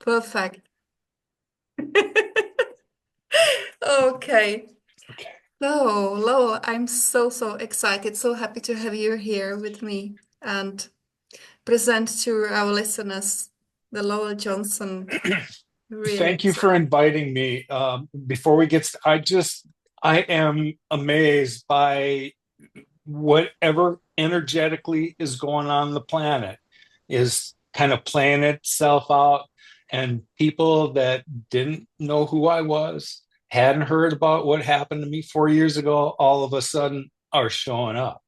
Perfect. Okay. Okay. So, Lowell, I'm so excited, so happy to have you here with me and present to our listeners the Lowell Johnson. Really Thank you for excited. inviting me. Before we get, I am amazed by whatever energetically is going on the planet is kind of playing itself out, and people that didn't know who I was, hadn't heard about what happened to me 4 years ago, all of a sudden are showing up.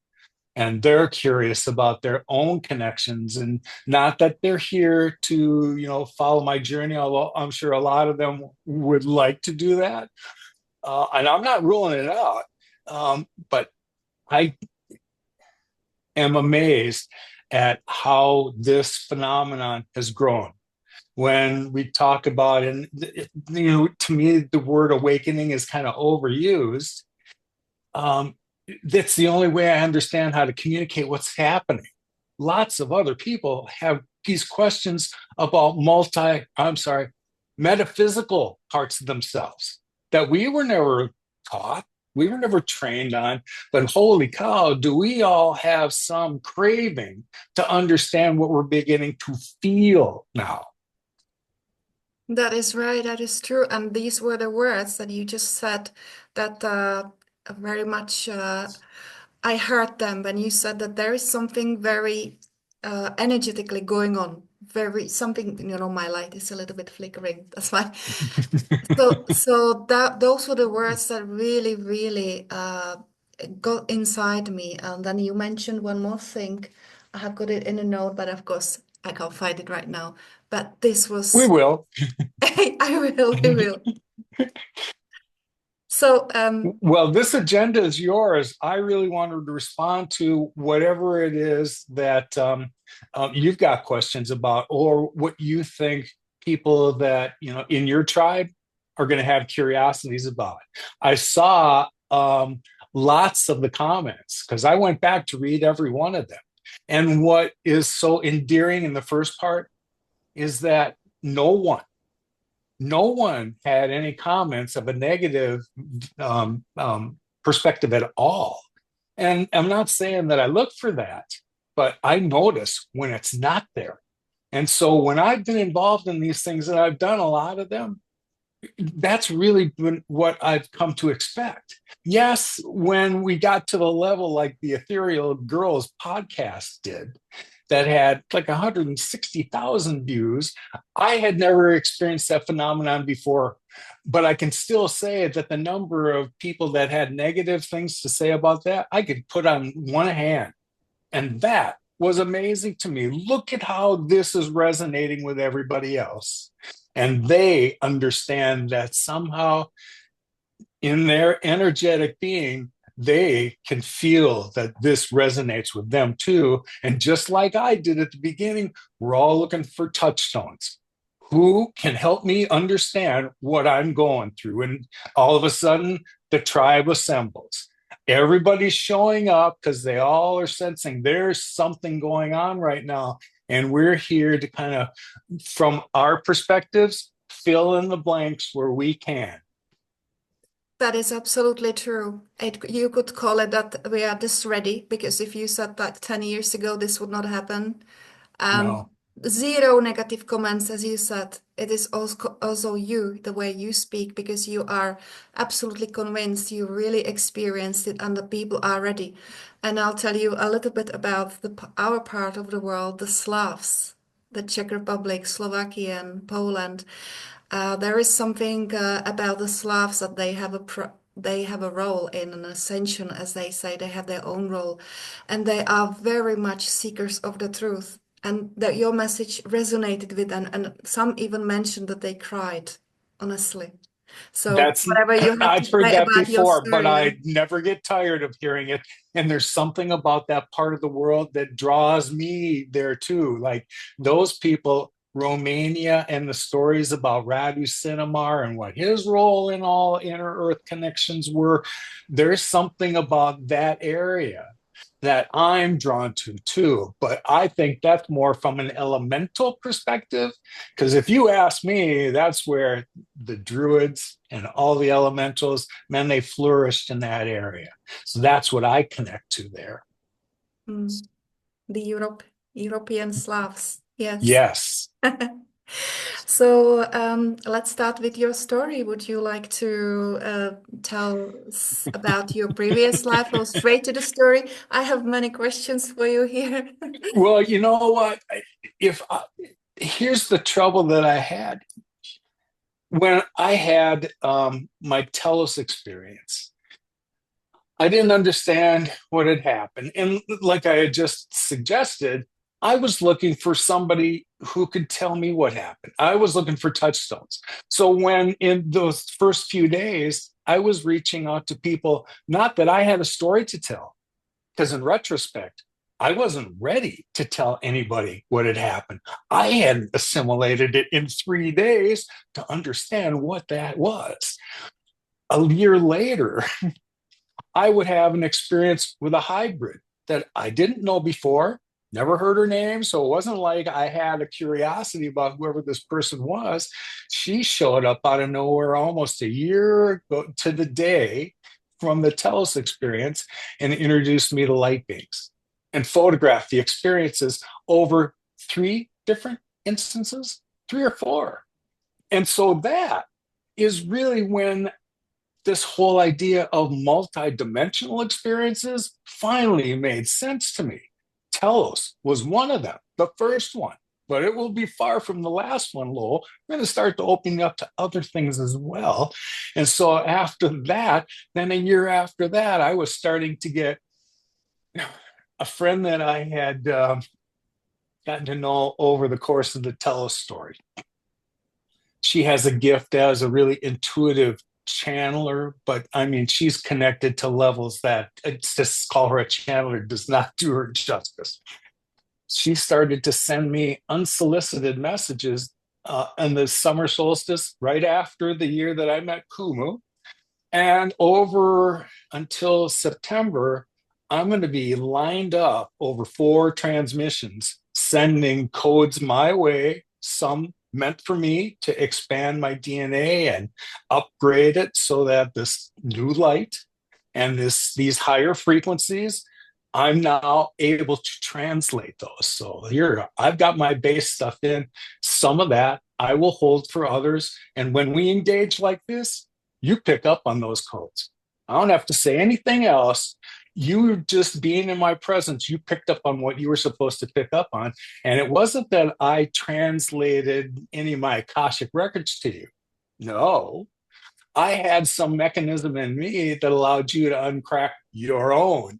And they're curious about their own connections, and not that they're here to follow my journey, although I'm sure a lot of them would like to do that, and I'm not ruling it out. But I am amazed at how this phenomenon has grown. When we talk about, and to me the word awakening is kind of overused. That's the only way I understand how to communicate what's happening. Lots of other people have these questions about metaphysical parts of themselves that we were never taught, we were never trained on. But holy cow, do we all have some craving to understand what we're beginning to feel now? That is right, that is true. And these were the words that you just said that very much I heard them when you said that there is something very energetically going on. Very something, my light is a little bit flickering. That's why. So that those were the words that really got inside me. And then you mentioned one more thing. I have got it in a note, but of course I can't find it right now. But this We was will. I will. So Well, this agenda is yours. I really wanted to respond to whatever it is that you've got questions about, or what you think people that in your tribe are going to have curiosities about. I saw lots of the comments because I went back to read every one of them. And what is so endearing in the first part is that no one no one had any comments of a negative perspective at all. And I'm not saying that I look for that, but I notice when it's not there. And so when I've been involved in these things, and I've done a lot of them, that's really been what I've come to expect. Yes, when we got to the level like the Ethereal Girls podcast did, that had like 160,000 views. I had never experienced that phenomenon before, but I can still say that the number of people that had negative things to say about that, I could put on one hand. And that was amazing to me. Look at how this is resonating with everybody else. And they understand that somehow in their energetic being, they can feel that this resonates with them too. And just like I did at the beginning, we're all looking for touchstones. Who can help me understand what I'm going through? And all of a sudden, the tribe assembles. Everybody's showing up because they all are sensing there's something going on right now. And we're here to kind of, from our perspectives, fill in the blanks where we can. that is absolutely true. You could call it that we are just ready because if you said that 10 years ago, this would not happen. And No. zero negative comments, as you said. It is also you, the way you speak, because you are absolutely convinced, you really experienced it, and the people are ready. And I'll tell you a little bit about our part of the world, the Slavs, the Czech Republic, Slovakia, and Poland. There is something about the Slavs that they have a role in an ascension, as they say. They have their own role, and they are very much seekers of the truth. And that your message resonated with them, and some even mentioned that they cried, honestly. So That's whatever you have to I've heard say that about your before, but story, I never get tired of hearing it. And there's something about that part of the world that draws me there too. Like those people, Romania, and the stories about Radu Cinema and what his role in all inner earth connections were. There's something about that area that I'm drawn to too. But I think that's more from an elemental perspective. Because if you ask me, that's where the druids and all the elementals, man, they flourished in that area. So that's what I connect to there. Mm. The European Slavs. Yes. Yes. So let's start with your story. Would you like to tell us about your previous life or straight to the story? I have many questions for you here. Well, you know what? If I, here's the trouble that I had when I had my Telos experience. I didn't understand what had happened. And like I had just suggested, I was looking for somebody who could tell me what happened. I was looking for touchstones. So when in those first few days, I was reaching out to people, not that I had a story to tell, because in retrospect, I wasn't ready to tell anybody what had happened. I hadn't assimilated it in 3 days to understand what that was. A year later, I would have an experience with a hybrid that I didn't know before, never heard her name. So it wasn't like I had a curiosity about whoever this person was. She showed up out of nowhere almost a year ago to the day from the Telos experience and introduced me to light beings and photographed the experiences over 3 different instances, 3 or 4. And so that is really when this whole idea of multi-dimensional experiences finally made sense to me. Telos was one of them, the first one, but it will be far from the last one, Lowell. We're going to start to open up to other things as well. And so after that, then a year after that, I was starting to get a friend that I had gotten to know over the course of the Telos story. She has a gift as a really intuitive channeler, but I mean, she's connected to levels that it's just call her a channeler does not do her justice. She started to send me unsolicited messages in the summer solstice right after the year that I met Kumu. And over until September, I'm going to be lined up over 4 transmissions, sending codes my way, some meant for me to expand my DNA and upgrade it so that this new light and these higher frequencies, I'm now able to translate those. So here, I've got my base stuff in. Some of that I will hold for others. And when we engage like this, you pick up on those codes. I don't have to say anything else. You just being in my presence, you picked up on what you were supposed to pick up on. And it wasn't that I translated any of my Akashic records to you. No, I had some mechanism in me that allowed you to uncrack your own.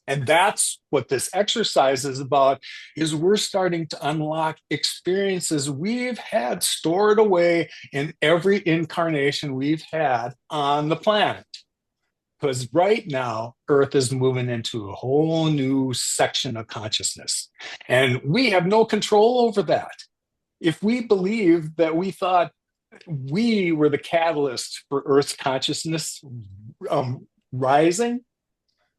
And that's what this exercise is about, is we're starting to unlock experiences we've had stored away in every incarnation we've had on the planet. Because right now, Earth is moving into a whole new section of consciousness. And we have no control over that. If we believed that we thought we were the catalyst for Earth's consciousness rising,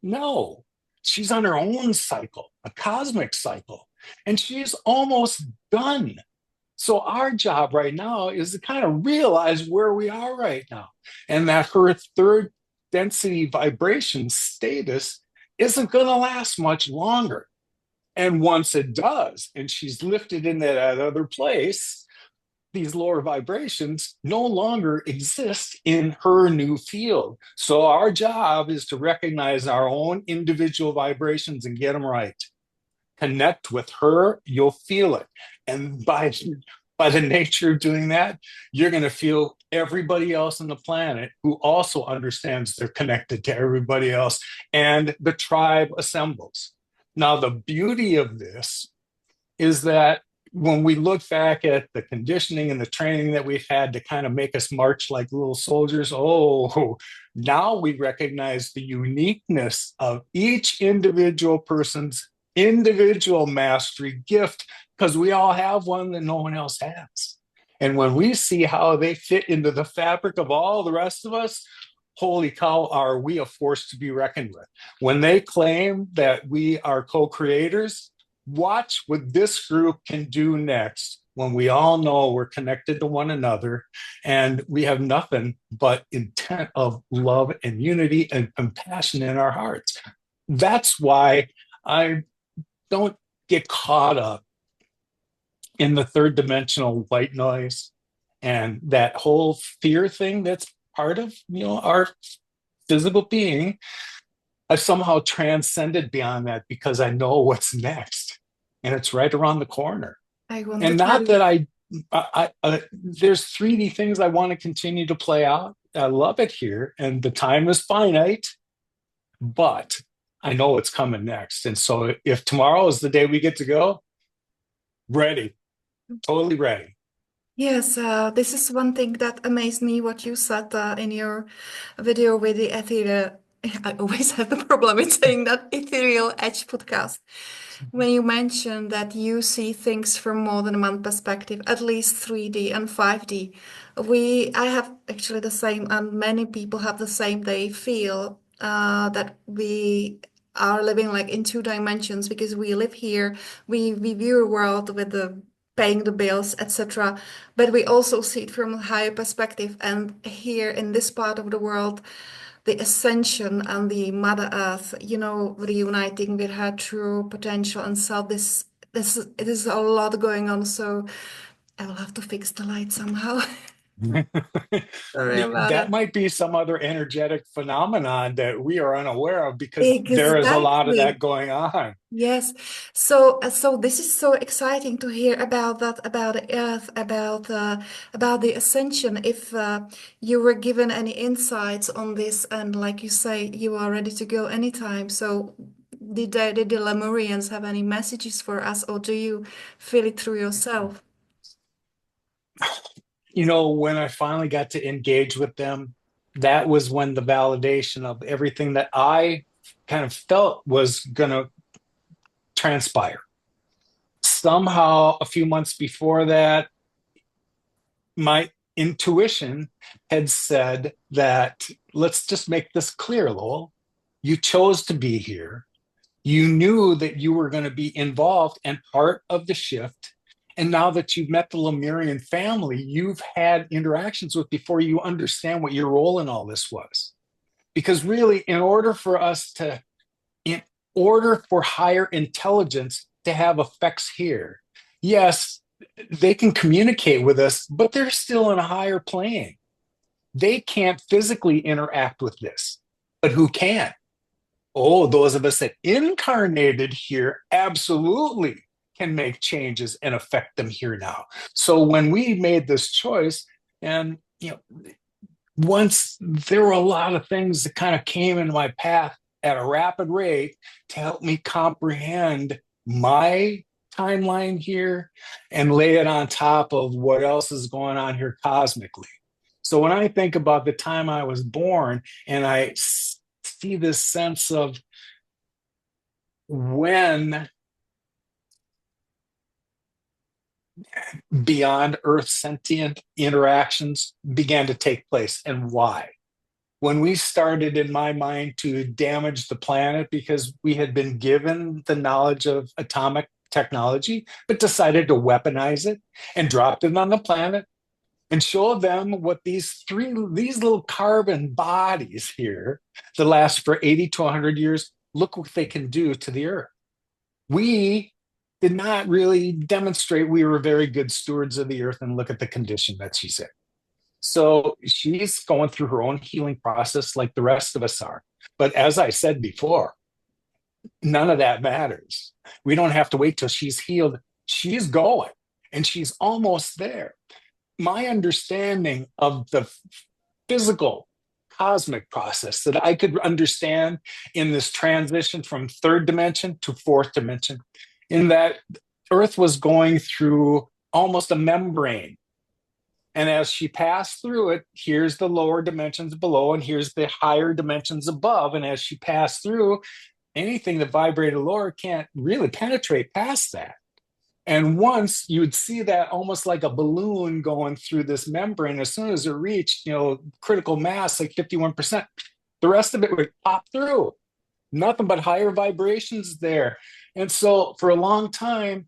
no. She's on her own cycle, a cosmic cycle, and she's almost done. So our job right now is to kind of realize where we are right now, and that her third density vibration status isn't going to last much longer. And once it does, and she's lifted into that other place, these lower vibrations no longer exist in her new field. So our job is to recognize our own individual vibrations and get them right. Connect with her, you'll feel it. And by the nature of doing that, you're going to feel everybody else on the planet who also understands they're connected to everybody else, and the tribe assembles. Now, the beauty of this is that when we look back at the conditioning and the training that we've had to kind of make us march like little soldiers, oh, now we recognize the uniqueness of each individual person's individual mastery gift, because we all have one that no one else has. And when we see how they fit into the fabric of all the rest of us, holy cow, are we a force to be reckoned with. When they claim that we are co-creators, watch what this group can do next when we all know we're connected to one another and we have nothing but intent of love and unity and compassion in our hearts. That's why I don't get caught up in the third dimensional white noise and that whole fear thing that's part of our physical being. I've somehow transcended beyond that because I know what's next, and it's right around the corner. I want to And tell not you. that there's 3D things I want to continue to play out. I love it here, and the time is finite, but I know what's coming next. And so, if tomorrow is the day we get to go, ready, totally ready. Yes, this is one thing that amazed me what you said in your video with the Ethereal. I always have the problem with saying that Ethereal Edge podcast. When you mentioned that you see things from more than one perspective, at least 3D and 5D, I have actually the same, and many people have the same. They feel that we are living like in two dimensions because we live here, we view a world with the paying the bills, etc. But we also see it from a higher perspective. And here in this part of the world, the ascension and the Mother Earth, reuniting with her true potential and self. It is a lot going on. So I will have to fix the light somehow. Sorry about That it. might be some other energetic phenomenon that we are unaware of because there is a lot of that Exactly. going on. Yes. So this is so exciting to hear about that, about the earth, about the ascension. If you were given any insights on this, and like you say, you are ready to go anytime. So did the Lemurians have any messages for us, or do you feel it through yourself? When I finally got to engage with them, that was when the validation of everything that I kind of felt was going to transpire. Somehow, a few months before that, my intuition had said that let's just make this clear, Lowell. You chose to be here. You knew that you were going to be involved and part of the shift. And now that you've met the Lemurian family, you've had interactions with before you understand what your role in all this was. Because really, in order for higher intelligence to have effects here, yes, they can communicate with us, but they're still in a higher plane. They can't physically interact with this, but who can? Oh, those of us that incarnated here absolutely can make changes and affect them here now. So when we made this choice, and once there were a lot of things that kind of came in my path at a rapid rate to help me comprehend my timeline here and lay it on top of what else is going on here cosmically. So when I think about the time I was born and I see this sense of when beyond Earth sentient interactions began to take place and why. When we started, in my mind, to damage the planet because we had been given the knowledge of atomic technology, but decided to weaponize it and dropped it on the planet and show them what these little carbon bodies here that last for 80 to 100 years, look what they can do to the Earth. We did not really demonstrate we were very good stewards of the Earth, and look at the condition that she's in. So she's going through her own healing process like the rest of us are. But as I said before, none of that matters. We don't have to wait till she's healed. She's going and she's almost there. My understanding of the physical cosmic process that I could understand in this transition from third dimension to fourth dimension, in that Earth was going through almost a membrane. And as she passed through it, here's the lower dimensions below, and here's the higher dimensions above. And as she passed through, anything that vibrated lower can't really penetrate past that. And once you would see that almost like a balloon going through this membrane, as soon as it reached, critical mass, like 51%, the rest of it would pop through. Nothing but higher vibrations there. And so for a long time,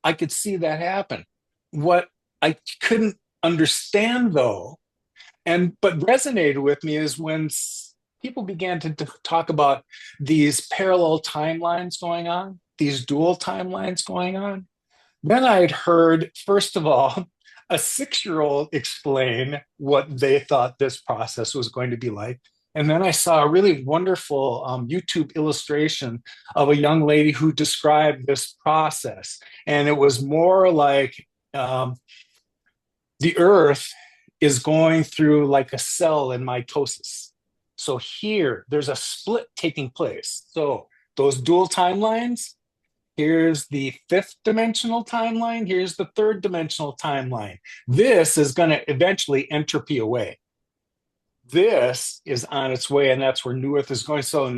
I could see that happen. What I couldn't understand though, but resonated with me is when people began to talk about these parallel timelines going on, these dual timelines going on. Then I'd heard, first of all, a 6-year-old explain what they thought this process was going to be like. And then I saw a really wonderful YouTube illustration of a young lady who described this process. And it was more like the earth is going through like a cell in mitosis. So here, there's a split taking place. So those dual timelines, here's the 5th dimensional timeline, here's the 3rd dimensional timeline. This is going to eventually entropy away. This is on its way, and that's where New Earth is going. So,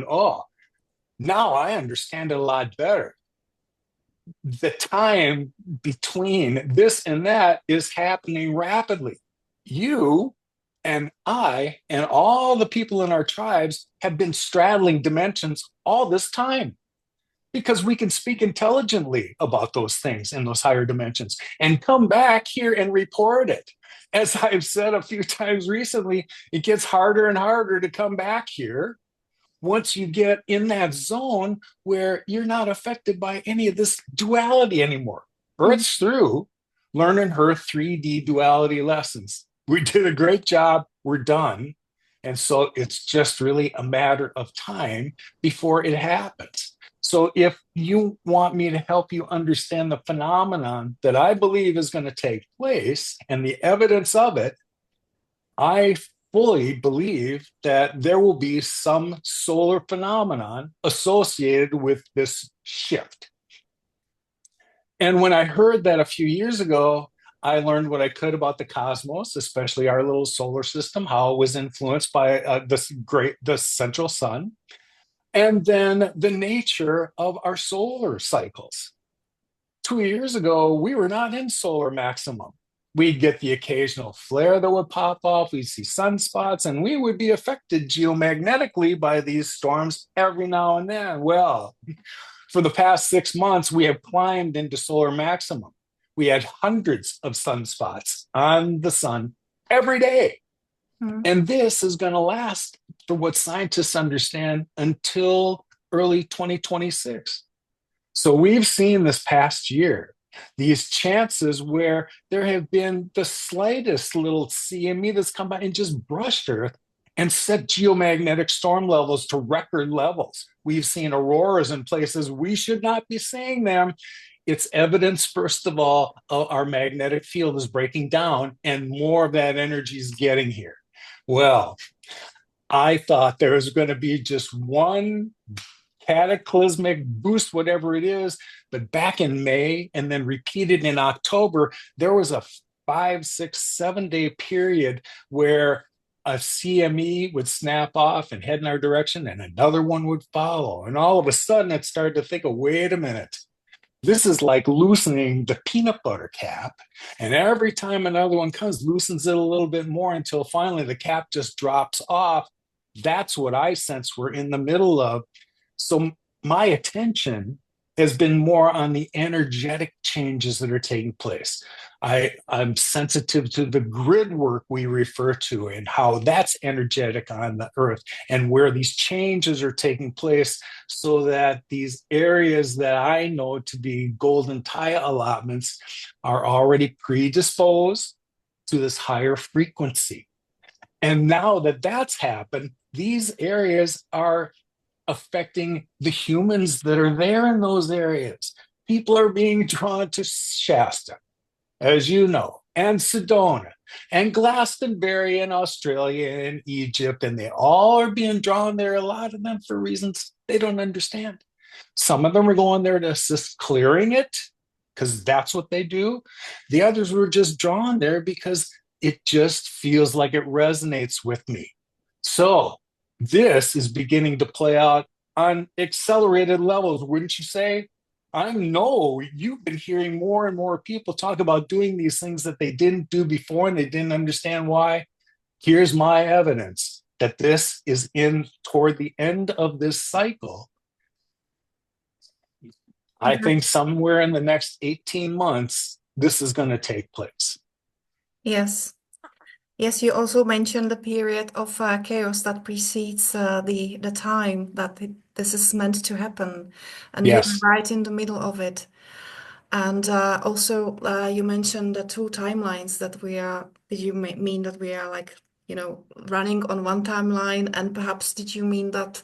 now I understand it a lot better. The time between this and that is happening rapidly. You and I and all the people in our tribes have been straddling dimensions all this time because we can speak intelligently about those things in those higher dimensions and come back here and report it. As I've said a few times recently, it gets harder and harder to come back here once you get in that zone where you're not affected by any of this duality anymore. Earth's through learning her 3D duality lessons. We did a great job. We're done. And so it's just really a matter of time before it happens. So if you want me to help you understand the phenomenon that I believe is going to take place and the evidence of it, I fully believe that there will be some solar phenomenon associated with this shift. And when I heard that a few years ago, I learned what I could about the cosmos, especially our little solar system, how it was influenced by the central sun, and then the nature of our solar cycles. 2 years ago, we were not in solar maximum. We'd get the occasional flare that would pop off, we'd see sunspots, and we would be affected geomagnetically by these storms every now and then. Well, for the past 6 months, we have climbed into solar maximum. We had hundreds of sunspots on the sun every day. And this is going to last, for what scientists understand, until early 2026. So we've seen this past year these chances where there have been the slightest little CME that's come by and just brushed Earth and set geomagnetic storm levels to record levels. We've seen auroras in places we should not be seeing them. It's evidence, first of all, our magnetic field is breaking down and more of that energy is getting here. Well, I thought there was going to be just one cataclysmic boost, whatever it is, but back in May and then repeated in October, there was a 5, 6, 7 day period where a CME would snap off and head in our direction and another one would follow. And all of a sudden it started to think, wait a minute. This is like loosening the peanut butter cap. And every time another one comes, loosens it a little bit more until finally the cap just drops off. That's what I sense we're in the middle of. So my attention has been more on the energetic changes that are taking place. I'm sensitive to the grid work we refer to and how that's energetic on the earth and where these changes are taking place so that these areas that I know to be golden tile allotments are already predisposed to this higher frequency. And now that that's happened, these areas are affecting the humans that are there in those areas. People are being drawn to Shasta, as you know, and Sedona, and Glastonbury in Australia and Egypt, and they all are being drawn there, a lot of them for reasons they don't understand. Some of them are going there to assist clearing it, because that's what they do. The others were just drawn there because it just feels like it resonates with me. So this is beginning to play out on accelerated levels, wouldn't you say? I know you've been hearing more and more people talk about doing these things that they didn't do before and they didn't understand why. Here's my evidence that this is in toward the end of this cycle. I think somewhere in the next 18 months, this is going to take place. Yes. Yes, you also mentioned the period of chaos that precedes the time that this is meant to happen, and you're Yes. right in the middle of it. And also, you mentioned the two timelines that we are. Did you mean that we are like, running on one timeline, and perhaps did you mean that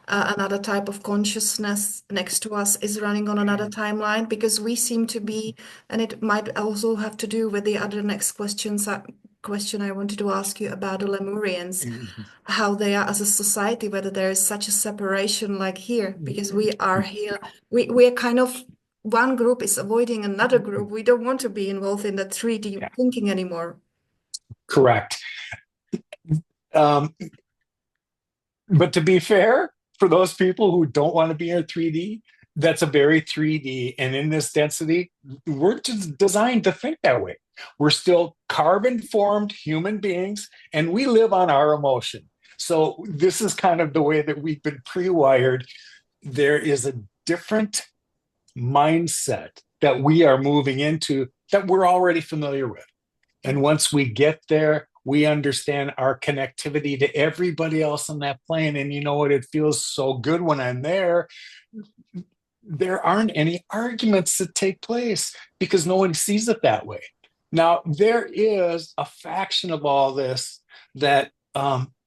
another type of consciousness next to us is running on another timeline? Because we seem to be, and it might also have to do with the other next question I wanted to ask you about the Lemurians, how they are as a society, whether there is such a separation like here, because we are here, we are kind of one group is avoiding another group. We don't want to be involved in the 3D Yeah, thinking anymore. correct. Um, but to be fair, for those people who don't want to be in 3D, that's a very 3D. And in this density, we're just designed to think that way. We're still carbon formed human beings and we live on our emotion. So this is kind of the way that we've been pre-wired. There is a different mindset that we are moving into that we're already familiar with. And once we get there, we understand our connectivity to everybody else on that plane. And you know what? It feels so good when I'm there. There aren't any arguments that take place because no one sees it that way. Now, there is a faction of all this that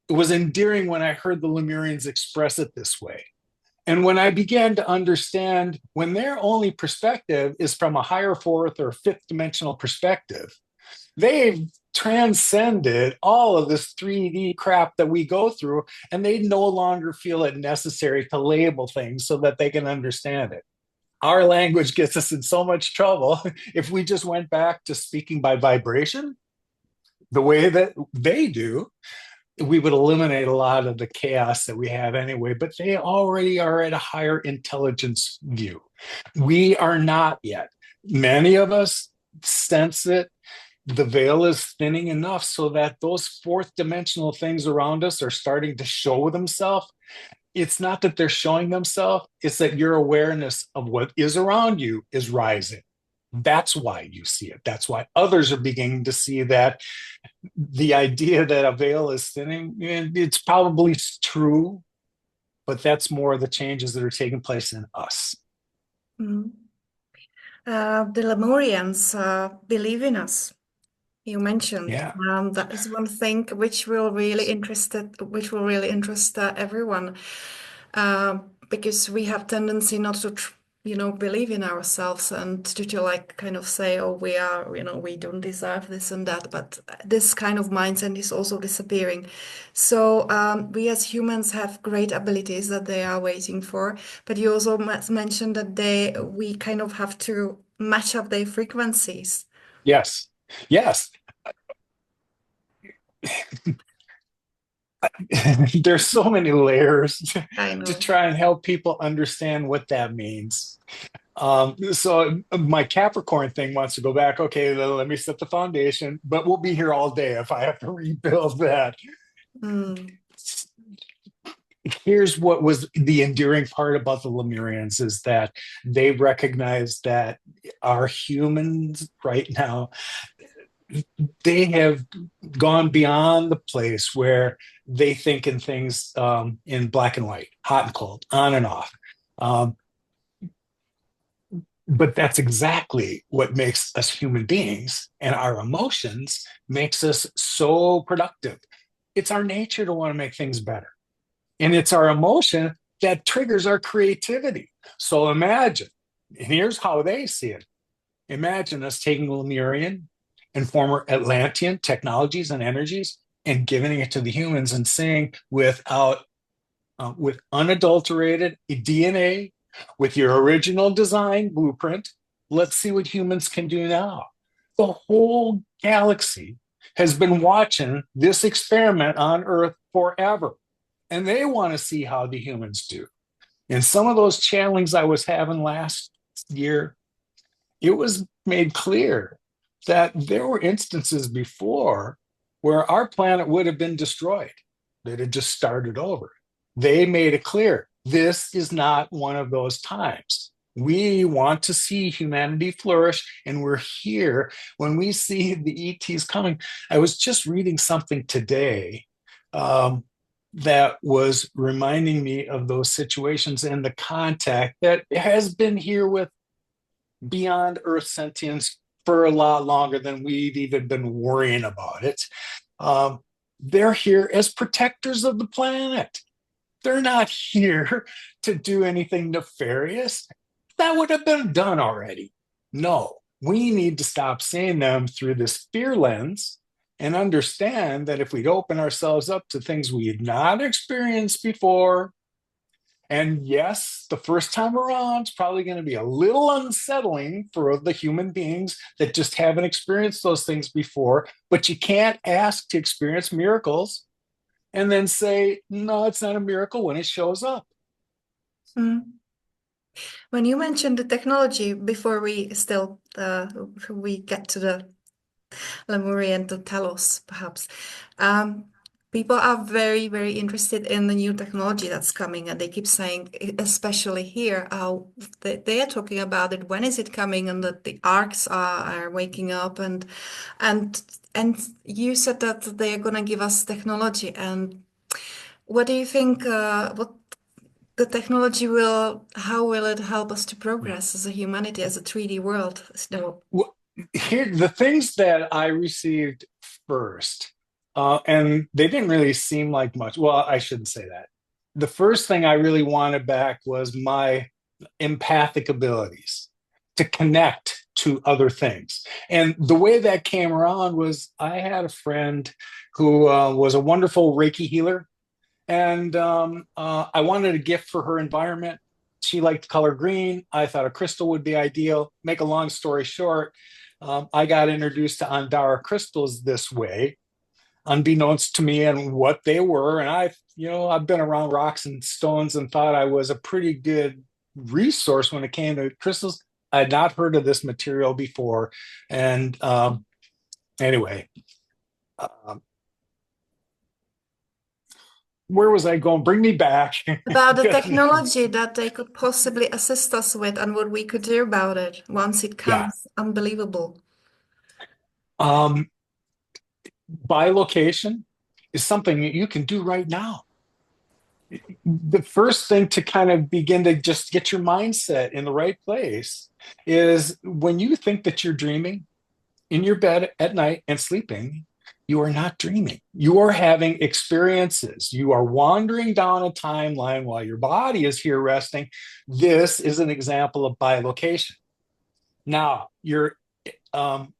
was endearing when I heard the Lemurians express it this way. And when I began to understand when their only perspective is from a higher fourth or fifth dimensional perspective, they've transcended all of this 3D crap that we go through, and they no longer feel it necessary to label things so that they can understand it. Our language gets us in so much trouble. If we just went back to speaking by vibration, the way that they do, we would eliminate a lot of the chaos that we have anyway, but they already are at a higher intelligence view. We are not yet. Many of us sense it. The veil is thinning enough so that those fourth dimensional things around us are starting to show themselves. It's not that they're showing themselves, it's that your awareness of what is around you is rising. That's why you see it. That's why others are beginning to see that the idea that a veil is thinning, it's probably true, but that's more of the changes that are taking place in us. Mm. The Lemurians believe in us. You mentioned Yeah. that is one thing which will really interest everyone, because we have tendency not to, believe in ourselves and to like kind of say, oh, we are, we don't deserve this and that. But this kind of mindset is also disappearing. So we as humans have great abilities that they are waiting for. But you also mentioned that we kind of have to match up their frequencies. Yes. Yes. There's so many layers I to know. try and help people understand what that means. So my Capricorn thing wants to go back. Okay, let me set the foundation, but we'll be here all day if I have to rebuild that. Mm. Here's what was the endearing part about the Lemurians is that they recognize that our humans right now, they have gone beyond the place where they think in things in black and white, hot and cold, on and off. Um, but that's exactly what makes us human beings, and our emotions makes us so productive. It's our nature to want to make things better, and it's our emotion that triggers our creativity. So imagine, and here's how they see it. Imagine us taking Lemurian and former Atlantean technologies and energies and giving it to the humans and saying, with unadulterated DNA, with your original design blueprint, let's see what humans can do now. The whole galaxy has been watching this experiment on Earth forever, and they want to see how the humans do. And some of those challenges I was having last year, it was made clear that there were instances before where our planet would have been destroyed. It had just started over. They made it clear this is not one of those times. We want to see humanity flourish, and we're here when we see the ETs coming. I was just reading something today that was reminding me of those situations and the contact that has been here with beyond Earth sentience for a lot longer than we've even been worrying about it. Um, they're here as protectors of the planet. They're not here to do anything nefarious. That would have been done already. No, we need to stop seeing them through this fear lens and understand that if we'd open ourselves up to things we had not experienced before, and yes, the first time around, it's probably going to be a little unsettling for the human beings that just haven't experienced those things before, but you can't ask to experience miracles and then say, no, it's not a miracle when it shows up. Mm. When you mentioned the technology, before we get to the Lemurian to Talos, perhaps, um, people are very, very interested in the new technology that's coming, and they keep saying, especially here, how they are talking about it. When is it coming? And that the arcs are waking up, and and you said that they are going to give us technology. And what do you think? What the technology will? How will it help us to progress as a humanity, as a 3D world? So, Well, here, the things that I received first, and they didn't really seem like much. Well, I shouldn't say that. The first thing I really wanted back was my empathic abilities to connect to other things. And the way that came around was I had a friend who was a wonderful Reiki healer, and I wanted a gift for her environment. She liked the color green. I thought a crystal would be ideal. Make a long story short, I got introduced to Andara crystals this way, unbeknownst to me and what they were. And I've been around rocks and stones and thought I was a pretty good resource when it came to crystals. I had not heard of this material before. And anyway, um, where was I going? Bring me back. about the technology that they could possibly assist us with and what we could do about it once it Yeah. comes, unbelievable. Um, Bilocation is something that you can do right now. The first thing to kind of begin to just get your mindset in the right place is when you think that you're dreaming in your bed at night and sleeping, you are not dreaming. You are having experiences. You are wandering down a timeline while your body is here resting. This is an example of bilocation. Now, your um,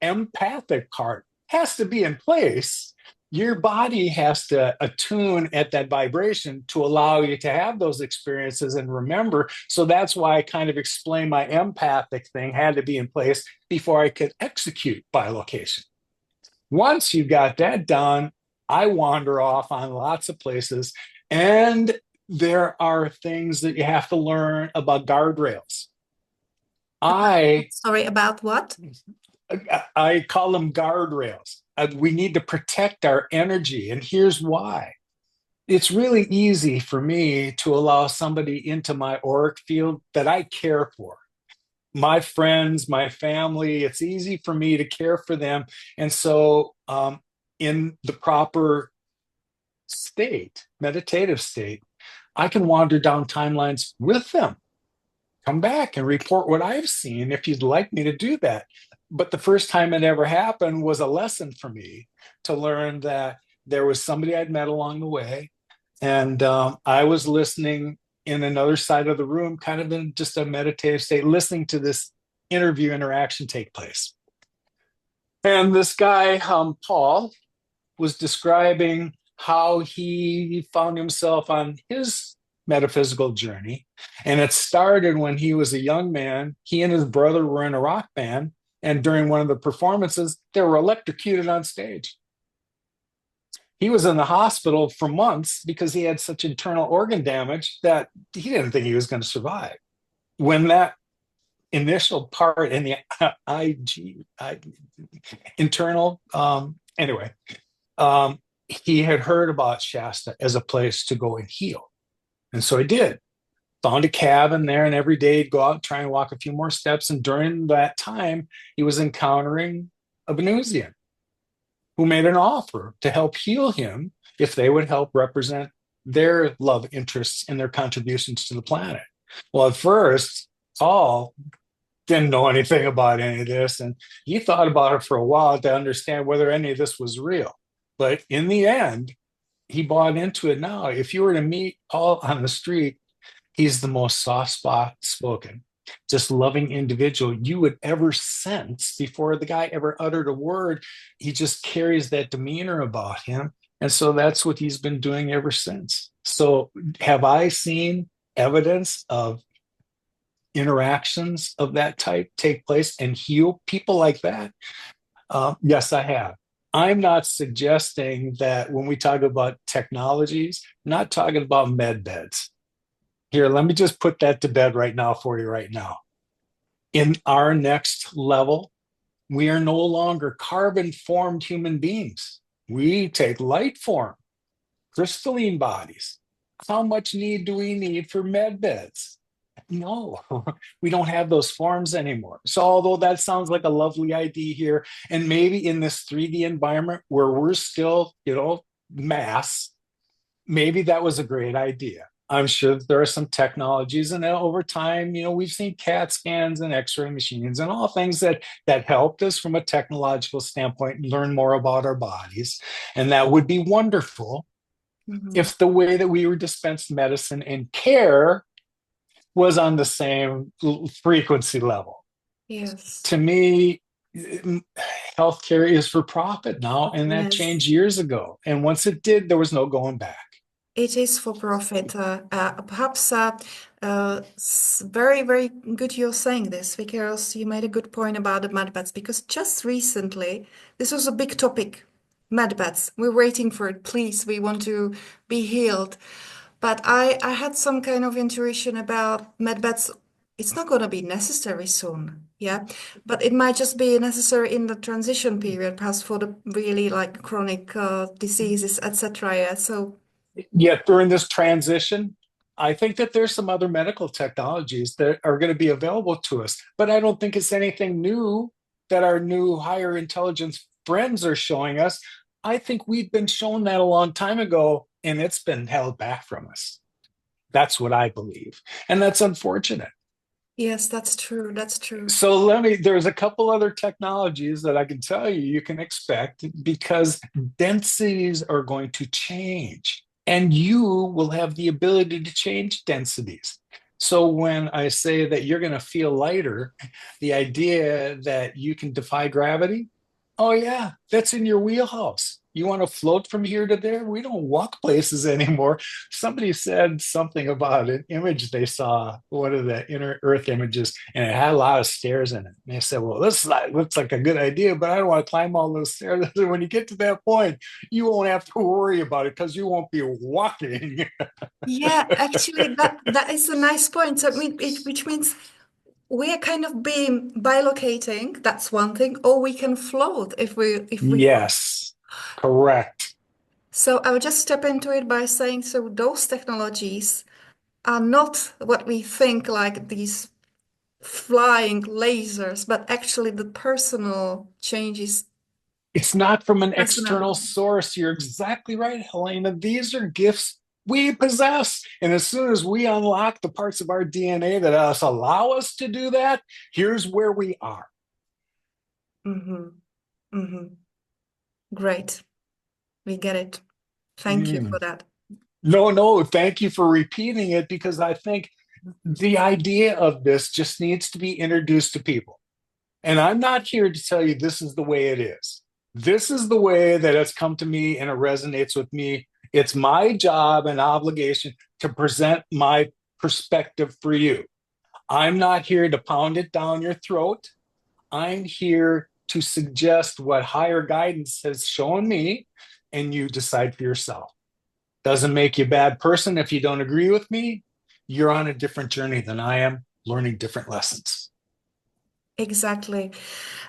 empathic part has to be in place. Your body has to attune at that vibration to allow you to have those experiences and remember. So that's why I kind of explained my empathic thing had to be in place before I could execute bilocation. Once you got that done, I wander off on lots of places, and there are things that you have to learn about guardrails. I Sorry, about what? I call them guardrails. We need to protect our energy. And here's why. It's really easy for me to allow somebody into my auric field that I care for. My friends, my family, it's easy for me to care for them. And so, in the proper state, meditative state, I can wander down timelines with them, come back and report what I've seen if you'd like me to do that. But the first time it ever happened was a lesson for me to learn that there was somebody I'd met along the way. And I was listening in another side of the room, kind of in just a meditative state, listening to this interview interaction take place. And this guy, Paul, was describing how he found himself on his metaphysical journey. And it started when he was a young man. He and his brother were in a rock band. And during one of the performances, they were electrocuted on stage. He was in the hospital for months because he had such internal organ damage that he didn't think he was going to survive. When that initial part in the internal, anyway, he had heard about Shasta as a place to go and heal. And so he did. Found a cabin there, and every day he'd go out and try and walk a few more steps. And during that time, he was encountering a Venusian who made an offer to help heal him if they would help represent their love interests and their contributions to the planet. Well, at first, Paul didn't know anything about any of this, and he thought about it for a while to understand whether any of this was real. But in the end, he bought into it. Now, if you were to meet Paul on the street, he's the most soft spoken, just loving individual you would ever sense before the guy ever uttered a word. He just carries that demeanor about him. And so that's what he's been doing ever since. So have I seen evidence of interactions of that type take place and heal people like that? Yes, I have. I'm not suggesting that when we talk about technologies, I'm not talking about med beds. Here, let me just put that to bed right now for you right now. In our next level, we are no longer carbon-formed human beings. We take light form, crystalline bodies. How much need do we need for med beds? No, we don't have those forms anymore. So although that sounds like a lovely idea here, and maybe in this 3D environment where we're still, mass, maybe that was a great idea. I'm sure that there are some technologies, and over time, we've seen CAT scans and X-ray machines and all things that helped us from a technological standpoint learn more about our bodies, and that would be wonderful if the way that we were dispensed medicine and care was on the same frequency level. Yes. To me, healthcare is for profit now, and that Yes. changed years ago. And once it did, there was no going back. It is for profit. Perhaps very, very good you're saying this, because you made a good point about the med beds, because just recently, this was a big topic, med beds. We're waiting for it. Please, we want to be healed. But I had some kind of intuition about med beds. It's not going to be necessary soon, yeah, but it might just be necessary in the transition period, perhaps for the really like chronic diseases, etc. Yeah, so. Yet during this transition, I think that there's some other medical technologies that are going to be available to us, but I don't think it's anything new that our new higher intelligence friends are showing us. I think we've been shown that a long time ago, and it's been held back from us. That's what I believe. And that's unfortunate. Yes, that's true. That's true. So there's a couple other technologies that I can tell you can expect, because densities are going to change. And you will have the ability to change densities. So when I say that you're going to feel lighter, the idea that you can defy gravity, oh yeah, that's in your wheelhouse. You want to float from here to there? We don't walk places anymore. Somebody said something about an image they saw, one of the inner Earth images, and it had a lot of stairs in it. And they said, well, this looks like a good idea, but I don't want to climb all those stairs. And when you get to that point, you won't have to worry about it because you won't be walking. Yeah, actually, that is a nice point. So, which means we are kind of being bilocating. That's one thing, or we can float if we. Yes, correct. So I will just step into it by saying, so those technologies are not what we think, like these flying lasers, but actually the personal changes. It's not from an external Personality. source. You're exactly right, Helena. These are gifts we possess. And as soon as we unlock the parts of our DNA that allow us to do that, here's where we are. Great. We get it. Thank you for that. No, thank you for repeating it, because I think the idea of this just needs to be introduced to people. And I'm not here to tell you this is the way it is. This is the way that it's come to me, and it resonates with me. It's my job and obligation to present my perspective for you. I'm not here to pound it down your throat. I'm here to suggest what higher guidance has shown me, and you decide for yourself. Doesn't make you a bad person if you don't agree with me. You're on a different journey than I am, learning different lessons. Exactly.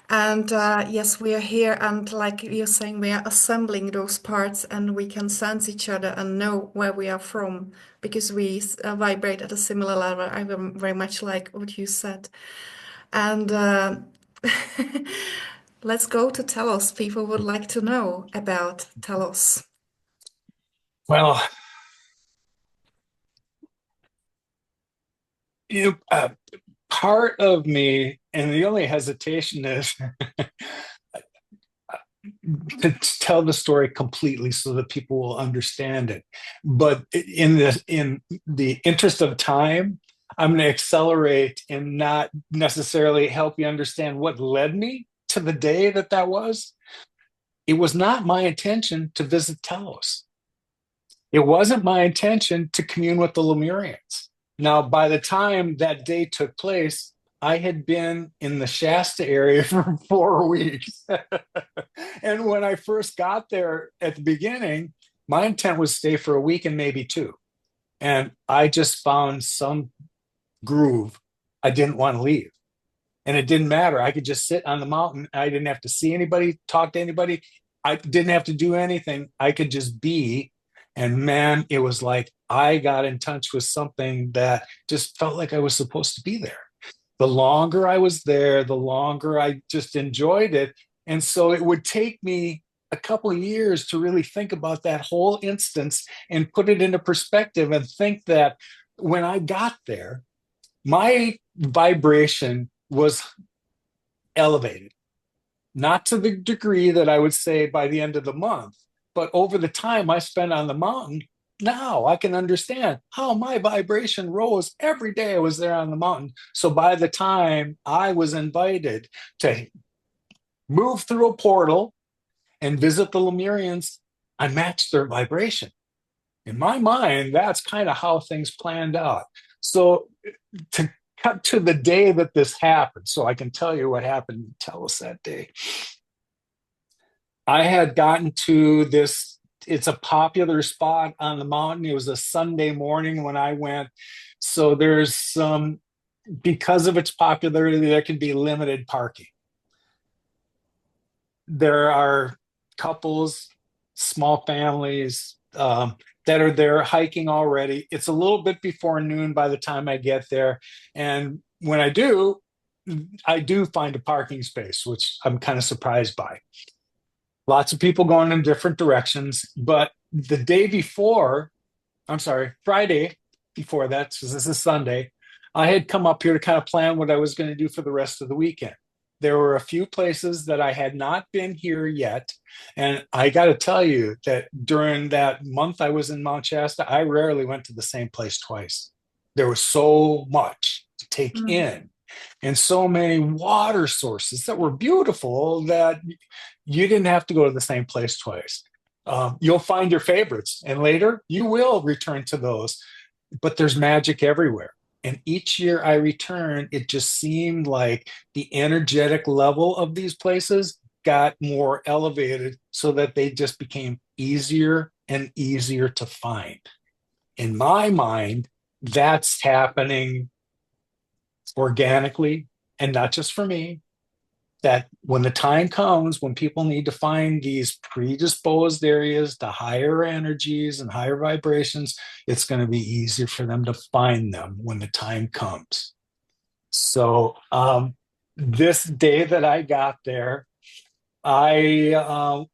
And yes, we are here, and like you're saying, we are assembling those parts, and we can sense each other and know where we are from because we vibrate at a similar level. I very much like what you said. And let's go to Telos. People would like to know about Telos. Well, you part of me, and the only hesitation is to tell the story completely so that people will understand it. But in the interest of time, I'm going to accelerate and not necessarily help you understand what led me to the day that that was. It was not my intention to visit Telos. It wasn't my intention to commune with the Lemurians. Now, by the time that day took place, I had been in the Shasta area for 4 weeks. And when I first got there at the beginning, my intent was to stay for a week and maybe two. And I just found some groove. I didn't want to leave. And it didn't matter. I could just sit on the mountain. I didn't have to see anybody, talk to anybody. I didn't have to do anything. I could just be. And man, it was like I got in touch with something that just felt like I was supposed to be there. The longer I was there, the longer I just enjoyed it. And so it would take me a couple of years to really think about that whole instance and put it into perspective and think that when I got there, my vibration was elevated, not to the degree that I would say by the end of the month, but over the time I spent on the mountain. Now I can understand how my vibration rose every day I was there on the mountain. So by the time I was invited to move through a portal and visit the Lemurians, I matched their vibration. In my mind, that's kind of how things planned out. So to cut to the day that this happened, so I can tell you what happened. Tell us that day. I had gotten to this, it's a popular spot on the mountain. It was a Sunday morning when I went. So there's some, because of its popularity, there can be limited parking. There are couples, small families that are there hiking already. It's a little bit before noon by the time I get there. And when I do find a parking space, which I'm kind of surprised by. Lots of people going in different directions. But the day before, I'm sorry, Friday before that, so this is Sunday, I had come up here to kind of plan what I was going to do for the rest of the weekend. There were a few places that I had not been here yet. And I got to tell you that during that month I was in Mount Shasta, I rarely went to the same place twice. There was so much to take Mm. in and so many water sources that were beautiful that you didn't have to go to the same place twice. You'll find your favorites, and later you will return to those. But there's magic everywhere. And each year I return, it just seemed like the energetic level of these places got more elevated so that they just became easier and easier to find. In my mind, that's happening organically and not just for me. That when the time comes when people need to find these predisposed areas to higher energies and higher vibrations, it's going to be easier for them to find them when the time comes. So this day that I got there, I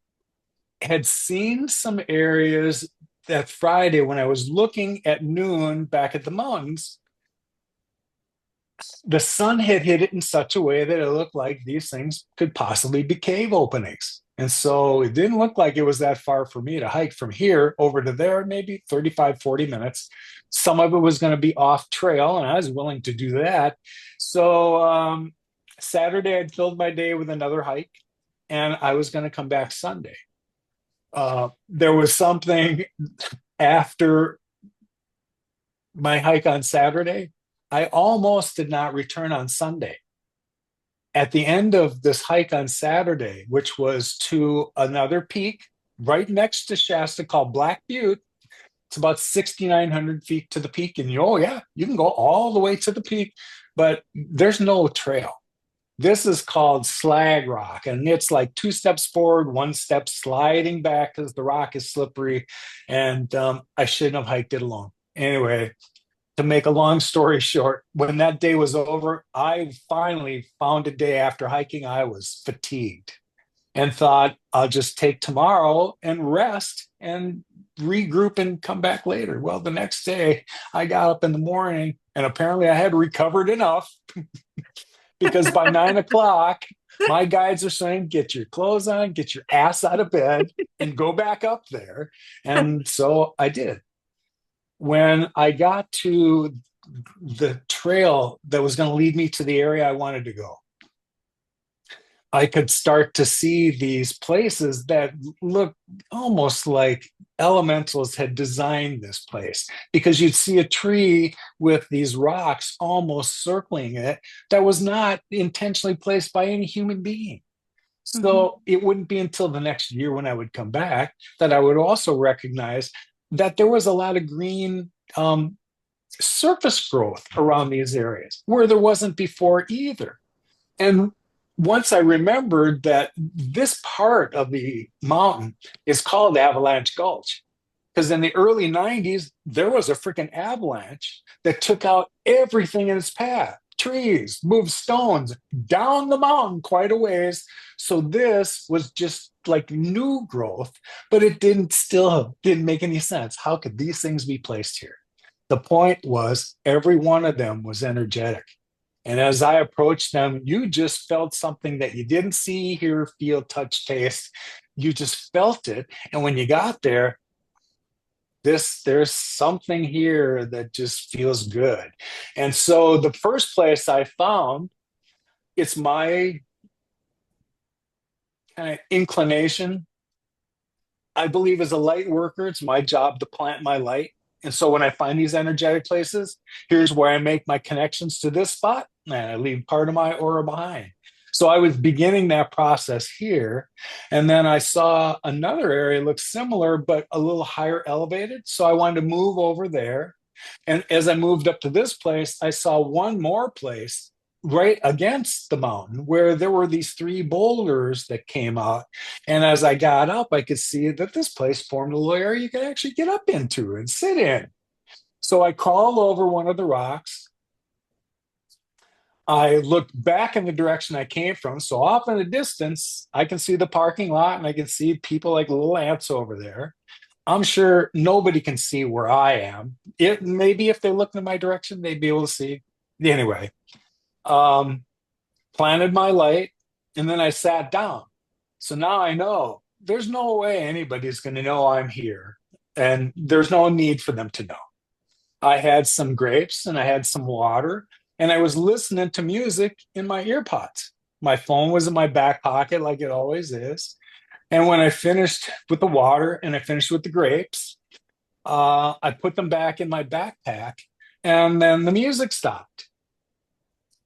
had seen some areas that Friday when I was looking at noon back at the mountains. The sun had hit it in such a way that it looked like these things could possibly be cave openings. And so it didn't look like it was that far for me to hike from here over to there, maybe 35, 40 minutes. Some of it was going to be off trail, and I was willing to do that. So Saturday, I'd filled my day with another hike, and I was going to come back Sunday. There was something after my hike on Saturday. I almost did not return on Sunday. At the end of this hike on Saturday, which was to another peak right next to Shasta called Black Butte, it's about 6,900 feet to the peak. And oh, yeah, you can go all the way to the peak, but there's no trail. This is called slag rock, and it's like two steps forward, one step sliding back because the rock is slippery. And I shouldn't have hiked it alone. Anyway, to make a long story short, when that day was over, I finally found a day after hiking. I was fatigued and thought I'll just take tomorrow and rest and regroup and come back later. Well, the next day I got up in the morning and apparently I had recovered enough because by 9 o'clock, my guides are saying, get your clothes on, get your ass out of bed and go back up there. And so I did. When I got to the trail that was going to lead me to the area I wanted to go, I could start to see these places that look almost like elementals had designed this place, because you'd see a tree with these rocks almost circling it that was not intentionally placed by any human being. So it wouldn't be until the next year when I would come back that I would also recognize that there was a lot of green surface growth around these areas where there wasn't before either. And once I remembered that this part of the mountain is called Avalanche Gulch, because in the early 90s, there was a freaking avalanche that took out everything in its path, trees, moved stones down the mountain quite a ways. So this was just like new growth, but it didn't make any sense. How could these things be placed here? The point was every one of them was energetic. And as I approached them, you just felt something that you didn't see, hear, feel, touch, taste. You just felt it. And when you got there, there's something here that just feels good. And so the first place I found, it's my kind of inclination. I believe as a light worker, it's my job to plant my light. And so when I find these energetic places, here's where I make my connections to this spot, and I leave part of my aura behind. So I was beginning that process here. And then I saw another area look similar, but a little higher elevated. So I wanted to move over there. And as I moved up to this place, I saw one more place right against the mountain where there were these three boulders that came out. And as I got up, I could see that this place formed a little area you could actually get up into and sit in. So I crawled over one of the rocks. I looked back in the direction I came from. So off in the distance, I can see the parking lot and I can see people like little ants over there. I'm sure nobody can see where I am. Maybe if they looked in my direction, they'd be able to see. Anyway, planted my light, and then I sat down. So now I know there's no way anybody's going to know I'm here, and there's no need for them to know. I had some grapes and I had some water, and I was listening to music in my earpods. My phone was in my back pocket like it always is. And when I finished with the water and I finished with the grapes, I put them back in my backpack, and then the music stopped.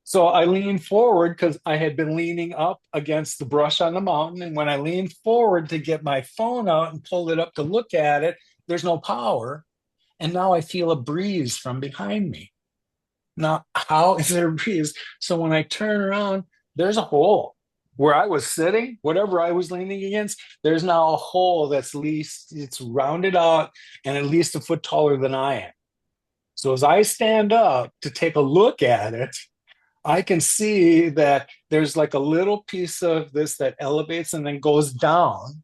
So I leaned forward because I had been leaning up against the brush on the mountain. And when I leaned forward to get my phone out and pulled it up to look at it, there's no power. And now I feel a breeze from behind me. Now, how is there a breeze? So when I turn around, there's a hole where I was sitting, whatever I was leaning against. There's now a hole it's rounded out and at least a foot taller than I am. So as I stand up to take a look at it, I can see that there's like a little piece of this that elevates and then goes down.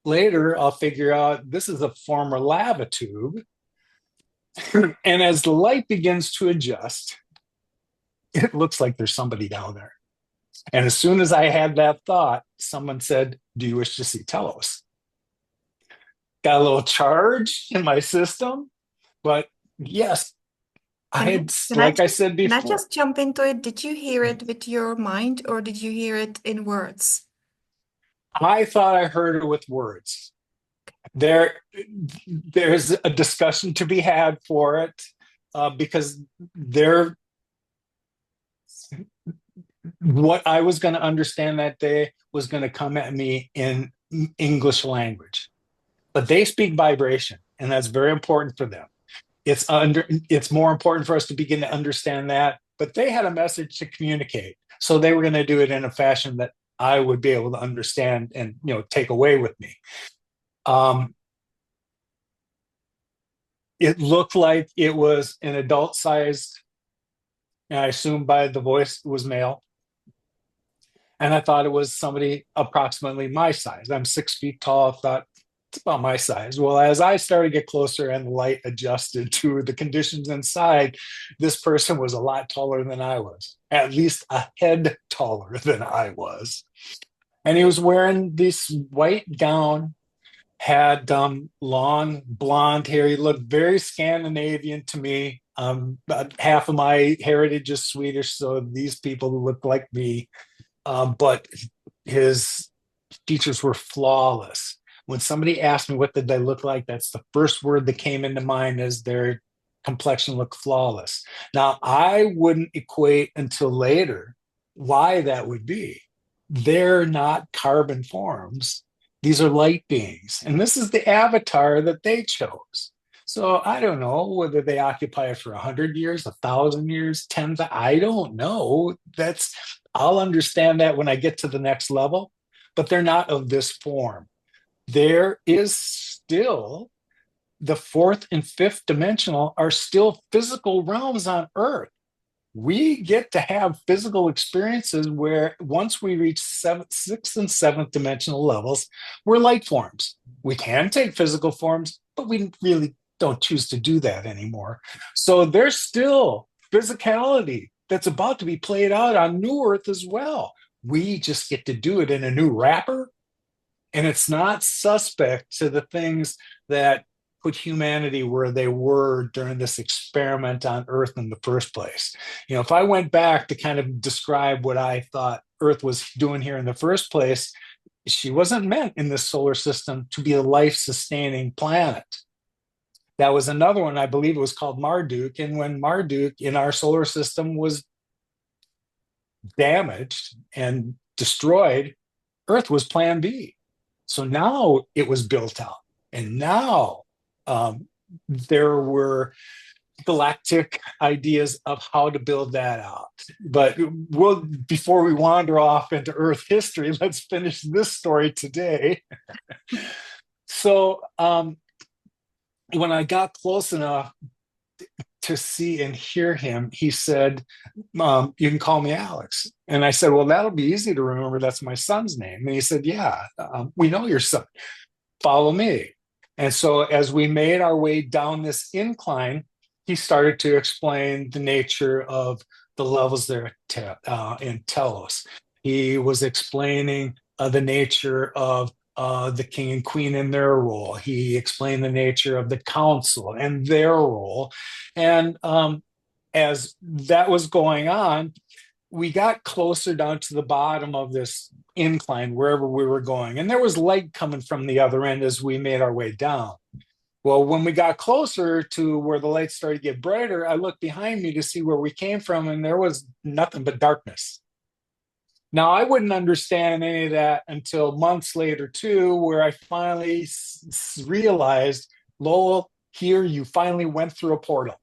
Later, I'll figure out this is a former lava tube. And as the light begins to adjust, it looks like there's somebody down there. And as soon as I had that thought, someone said, "Do you wish to see Telos?" Got a little charge in my system, but yes, like I said Can I before, just jump into it? Did you hear it with your mind or did you hear it in words? I thought I heard it with words. There's a discussion to be had for it because what I was going to understand that day was going to come at me in English language, but they speak vibration, and that's very important for them. It's more important for us to begin to understand that, but they had a message to communicate. So they were going to do it in a fashion that I would be able to understand and, take away with me. Um, it looked like it was an adult sized, and I assume by the voice it was male. And I thought it was somebody approximately my size. I'm 6 feet tall. I thought it's about my size. Well, as I started to get closer and the light adjusted to the conditions inside, this person was a lot taller than I was, at least a head taller than I was. And he was wearing this white gown, had long blonde hair. He looked very Scandinavian to me. About half of my heritage is Swedish, so these people look like me. But his features were flawless. When somebody asked me what did they look like, that's the first word that came into mind, as their complexion looked flawless. Now, I wouldn't equate until later why that would be. They're not carbon forms. These are light beings. And this is the avatar that they chose. So I don't know whether they occupy it for 100 years, 1,000 years, 10. I don't know. I'll understand that when I get to the next level, but they're not of this form. There is still the fourth and fifth dimensional are still physical realms on Earth. We get to have physical experiences where once we reach sixth and seventh dimensional levels, we're light forms. We can take physical forms, but we really don't choose to do that anymore. So there's still physicality that's about to be played out on New Earth as well. We just get to do it in a new wrapper, and it's not suspect to the things that put humanity where they were during this experiment on Earth in the first place. If I went back to kind of describe what I thought Earth was doing here in the first place, she wasn't meant in this solar system to be a life-sustaining planet. That was another one, I believe it was called Marduk. And when Marduk in our solar system was damaged and destroyed, Earth was plan B. So now it was built out. And now there were galactic ideas of how to build that out. But before we wander off into Earth history, let's finish this story today. So when I got close enough to see and hear him, he said, you can call me Alex. And I said, well, that'll be easy to remember. That's my son's name. And he said, yeah, we know your son. Follow me. And so as we made our way down this incline, he started to explain the nature of the levels there in Telos. He was explaining the nature of the king and queen and their role. He explained the nature of the council and their role. And as that was going on, we got closer down to the bottom of this incline, wherever we were going. And there was light coming from the other end as we made our way down. Well, when we got closer to where the light started to get brighter, I looked behind me to see where we came from, and there was nothing but darkness. Now, I wouldn't understand any of that until months later, too, where I finally realized, Lowell, here you finally went through a portal.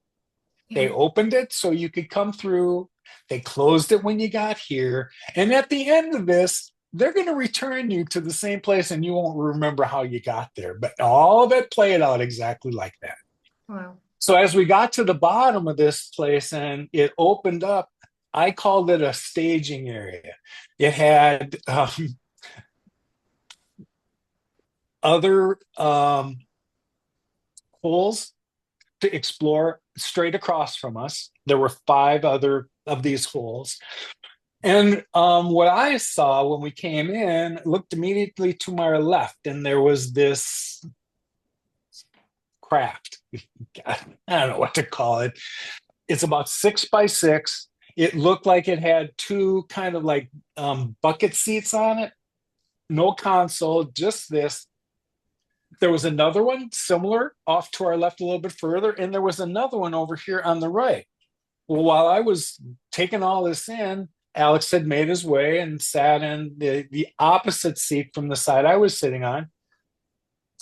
Yeah. They opened it so you could come through. They closed it when you got here. And at the end of this, they're going to return you to the same place, and you won't remember how you got there. But all of it played out exactly like that. Wow. So as we got to the bottom of this place and it opened up, I called it a staging area. It had other holes to explore straight across from us. There were 5 other of these holes. And what I saw when we came in, looked immediately to my left, and there was this craft. I don't know what to call it. It's about 6 by 6. It looked like it had 2 kind of like bucket seats on it. No console, just this. There was another one similar off to our left a little bit further, and there was another one over here on the right. Well, while I was taking all this in, Alex had made his way and sat in the opposite seat from the side I was sitting on,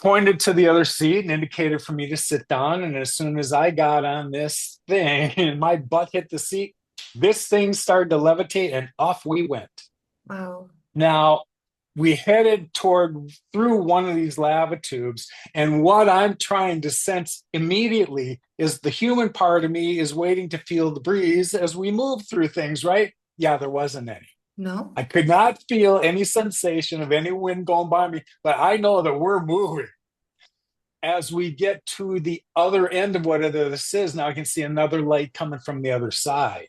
pointed to the other seat and indicated for me to sit down. And as soon as I got on this thing and my butt hit the seat, This thing started to levitate and off we went. Wow. Now, we headed through one of these lava tubes, and what I'm trying to sense immediately is the human part of me is waiting to feel the breeze as we move through things, right? Yeah, there wasn't any. No? I could not feel any sensation of any wind going by me, but I know that we're moving. As we get to the other end of whatever this is, now I can see another light coming from the other side.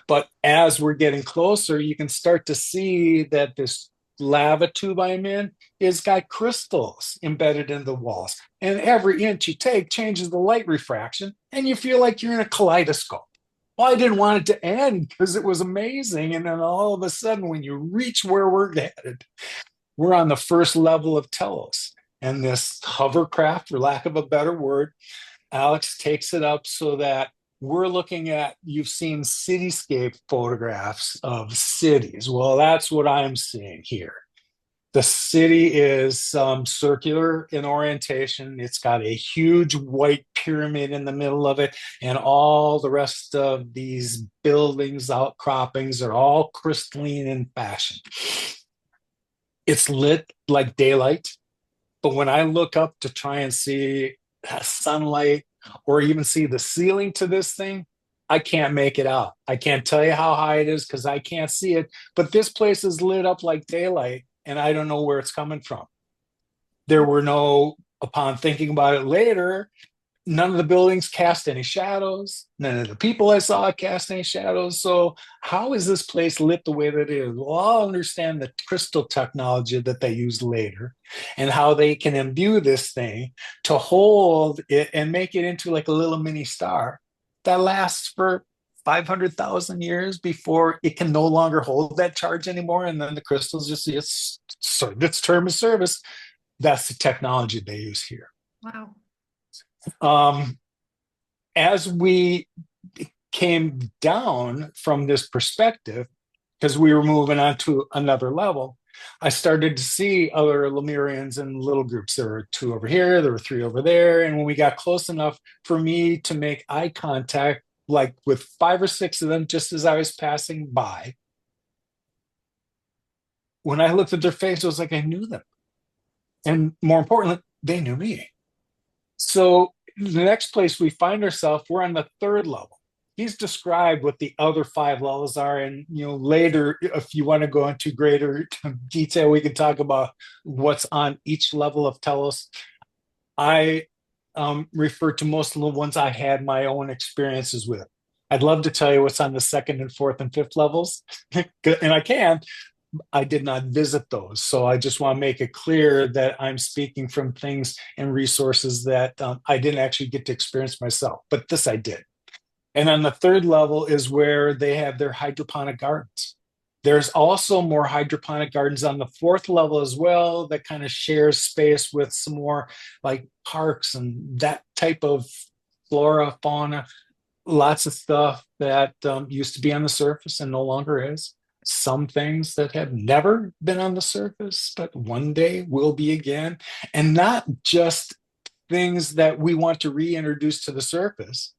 But as we're getting closer, you can start to see that this lava tube I'm in is got crystals embedded in the walls. And every inch you take changes the light refraction, and you feel like you're in a kaleidoscope. Well, I didn't want it to end because it was amazing. And then all of a sudden, when you reach where we're headed, we're on the first level of Telos. And this hovercraft, for lack of a better word, Alex takes it up so that we're looking at, you've seen cityscape photographs of cities. Well, that's what I'm seeing here. The city is circular in orientation. It's got a huge white pyramid in the middle of it, and all the rest of these buildings, outcroppings, are all crystalline in fashion. It's lit like daylight, but when I look up to try and see sunlight or even see the ceiling to this thing, I can't make it out. I can't tell you how high it is because I can't see it, but this place is lit up like daylight, and I don't know where it's coming from. There were no, upon thinking about it later, none of the buildings cast any shadows. None of the people I saw cast any shadows. So how is this place lit the way that it is? Well, I'll understand the crystal technology that they use later and how they can imbue this thing to hold it and make it into like a little mini star that lasts for 500,000 years before it can no longer hold that charge anymore. And then the crystals just, its term of service. That's the technology they use here. Wow. As we came down from this perspective, because we were moving on to another level, I started to see other Lemurians in little groups. There were 2 over here, there were 3 over there. And when we got close enough for me to make eye contact, like with 5 or 6 of them, just as I was passing by, when I looked at their face, it was like I knew them. And more importantly, they knew me. So the next place we find ourselves, we're on the 3rd level. He's described what the other 5 levels are. And, later, if you want to go into greater detail, we can talk about what's on each level of Telos. I refer to most of the ones I had my own experiences with. I'd love to tell you what's on the 2nd and 4th and 5th levels, and I can. I did not visit those. So I just want to make it clear that I'm speaking from things and resources that I didn't actually get to experience myself, but this I did. And on the 3rd level is where they have their hydroponic gardens. There's also more hydroponic gardens on the 4th level as well that kind of shares space with some more like parks and that type of flora, fauna, lots of stuff that used to be on the surface and no longer is. Some things that have never been on the surface, but one day will be again. And not just things that we want to reintroduce to the surface.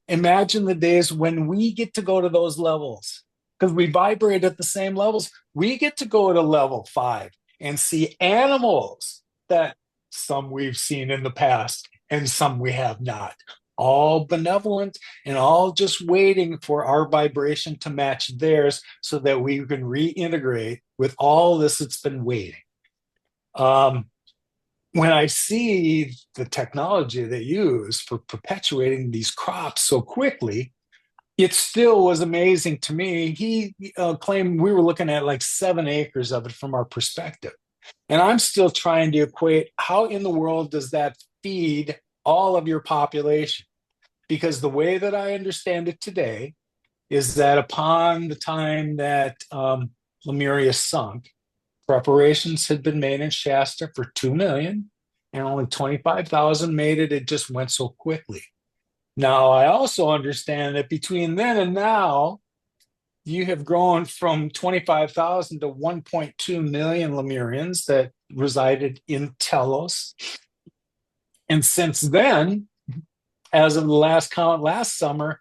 Imagine the days when we get to go to those levels because we vibrate at the same levels. We get to go to level 5 and see animals that some we've seen in the past and some we have not. All benevolent and all just waiting for our vibration to match theirs so that we can reintegrate with all this that's been waiting. When I see the technology they use for perpetuating these crops so quickly, it still was amazing to me. He claimed we were looking at like 7 acres of it from our perspective. And I'm still trying to equate how in the world does that feed all of your population? Because the way that I understand it today is that upon the time that Lemuria sunk, preparations had been made in Shasta for 2 million and only 25,000 made it. It just went so quickly. Now, I also understand that between then and now, you have grown from 25,000 to 1.2 million Lemurians that resided in Telos. And since then, as of the last count last summer,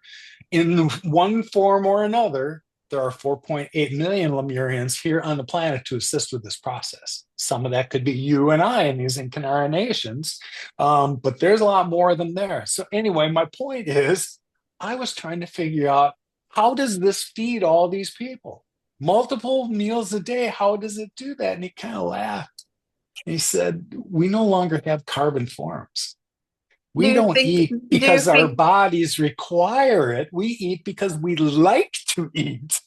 in one form or another, there are 4.8 million Lemurians here on the planet to assist with this process. Some of that could be you and I in these incarnations, but there's a lot more than there. So anyway, my point is, I was trying to figure out, how does this feed all these people? Multiple meals a day, how does it do that? And he kind of laughed. He said, we no longer have carbon forms. Do We you don't think, eat do you because our think, bodies require it. We eat because we like to eat.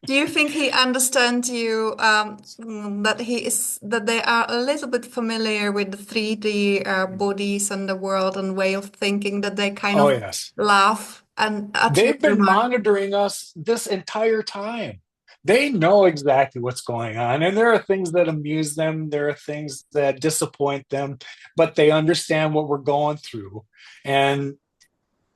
do you think he understands you, that that they are a little bit familiar with the 3D bodies and the world and way of thinking, that they kind Oh, of yes. laugh and at your They've been remark? monitoring us this entire time. They know exactly what's going on. And there are things that amuse them, there are things that disappoint them, but they understand what we're going through. And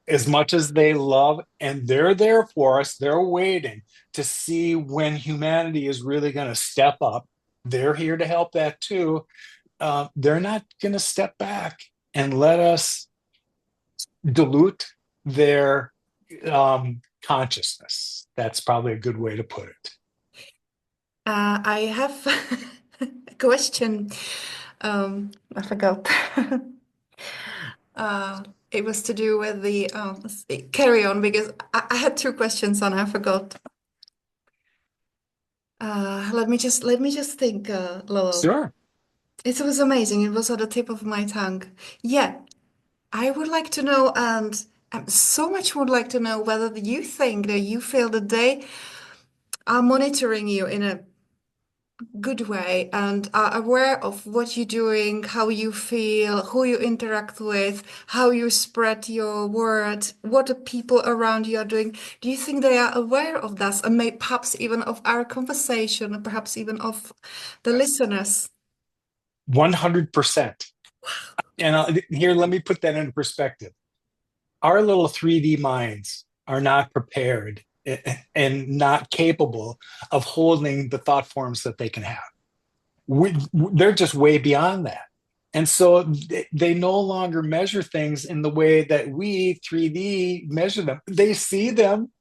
as much as they love, and they're there for us, they're waiting to see when humanity is really going to step up. They're here to help that too. They're not going to step back and let us dilute their consciousness. That's probably a good way to put it. I have a question. I forgot. It was to do with the let's see, carry on, because I had two questions and I forgot. Let me just think, Lowell. Sure. It was amazing. It was at the tip of my tongue. Yeah, I would like to know, and so much would like to know whether you think that you feel that they are monitoring you in a good way and are aware of what you're doing, how you feel, who you interact with, how you spread your word, what the people around you are doing. Do you think they are aware of this and may perhaps even of our conversation, and perhaps even of the listeners? 100%. And here, let me put that into perspective. Our little 3D minds are not prepared and not capable of holding the thought forms that they can have. They're just way beyond that. And so they no longer measure things in the way that we 3D measure them. They see them,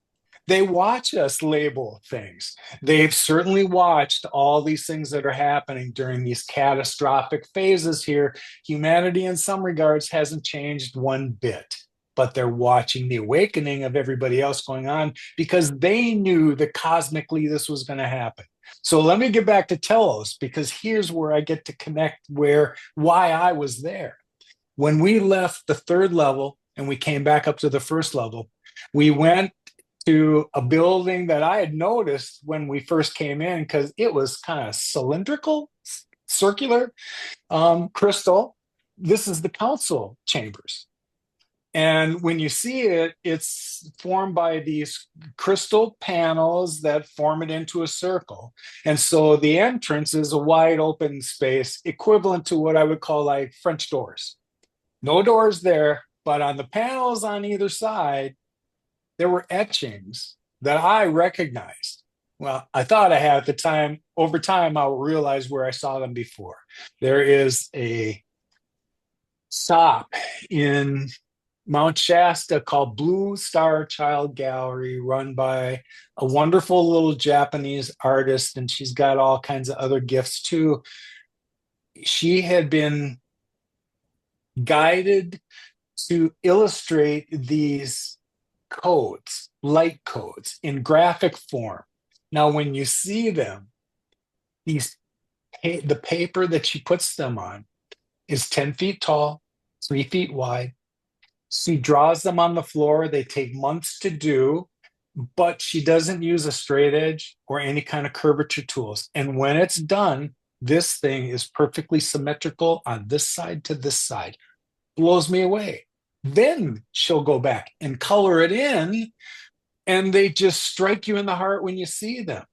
they watch us label things. They've certainly watched all these things that are happening during these catastrophic phases here. Humanity, in some regards, hasn't changed one bit, but they're watching the awakening of everybody else going on because they knew that cosmically this was going to happen. So let me get back to Telos, because here's where I get to connect why I was there. When we left the third level and we came back up to the first level, we went to a building that I had noticed when we first came in, because it was kind of cylindrical, circular, crystal. This is the council chambers. And when you see it, it's formed by these crystal panels that form it into a circle. And so the entrance is a wide open space, equivalent to what I would call like French doors. No doors there, but on the panels on either side, there were etchings that I recognized. Well, I thought I had at the time. Over time, I'll realize where I saw them before. There is a shop in Mount Shasta called Blue Star Child Gallery, run by a wonderful little Japanese artist, and she's got all kinds of other gifts too. She had been guided to illustrate these codes, light codes, in graphic form. Now, when you see them, the paper that she puts them on is 10 feet tall, 3 feet wide. She draws them on the floor. They take months to do, but she doesn't use a straight edge or any kind of curvature tools. And when it's done, this thing is perfectly symmetrical on this side to this side. Blows me away. Then she'll go back and color it in, and they just strike you in the heart when you see them.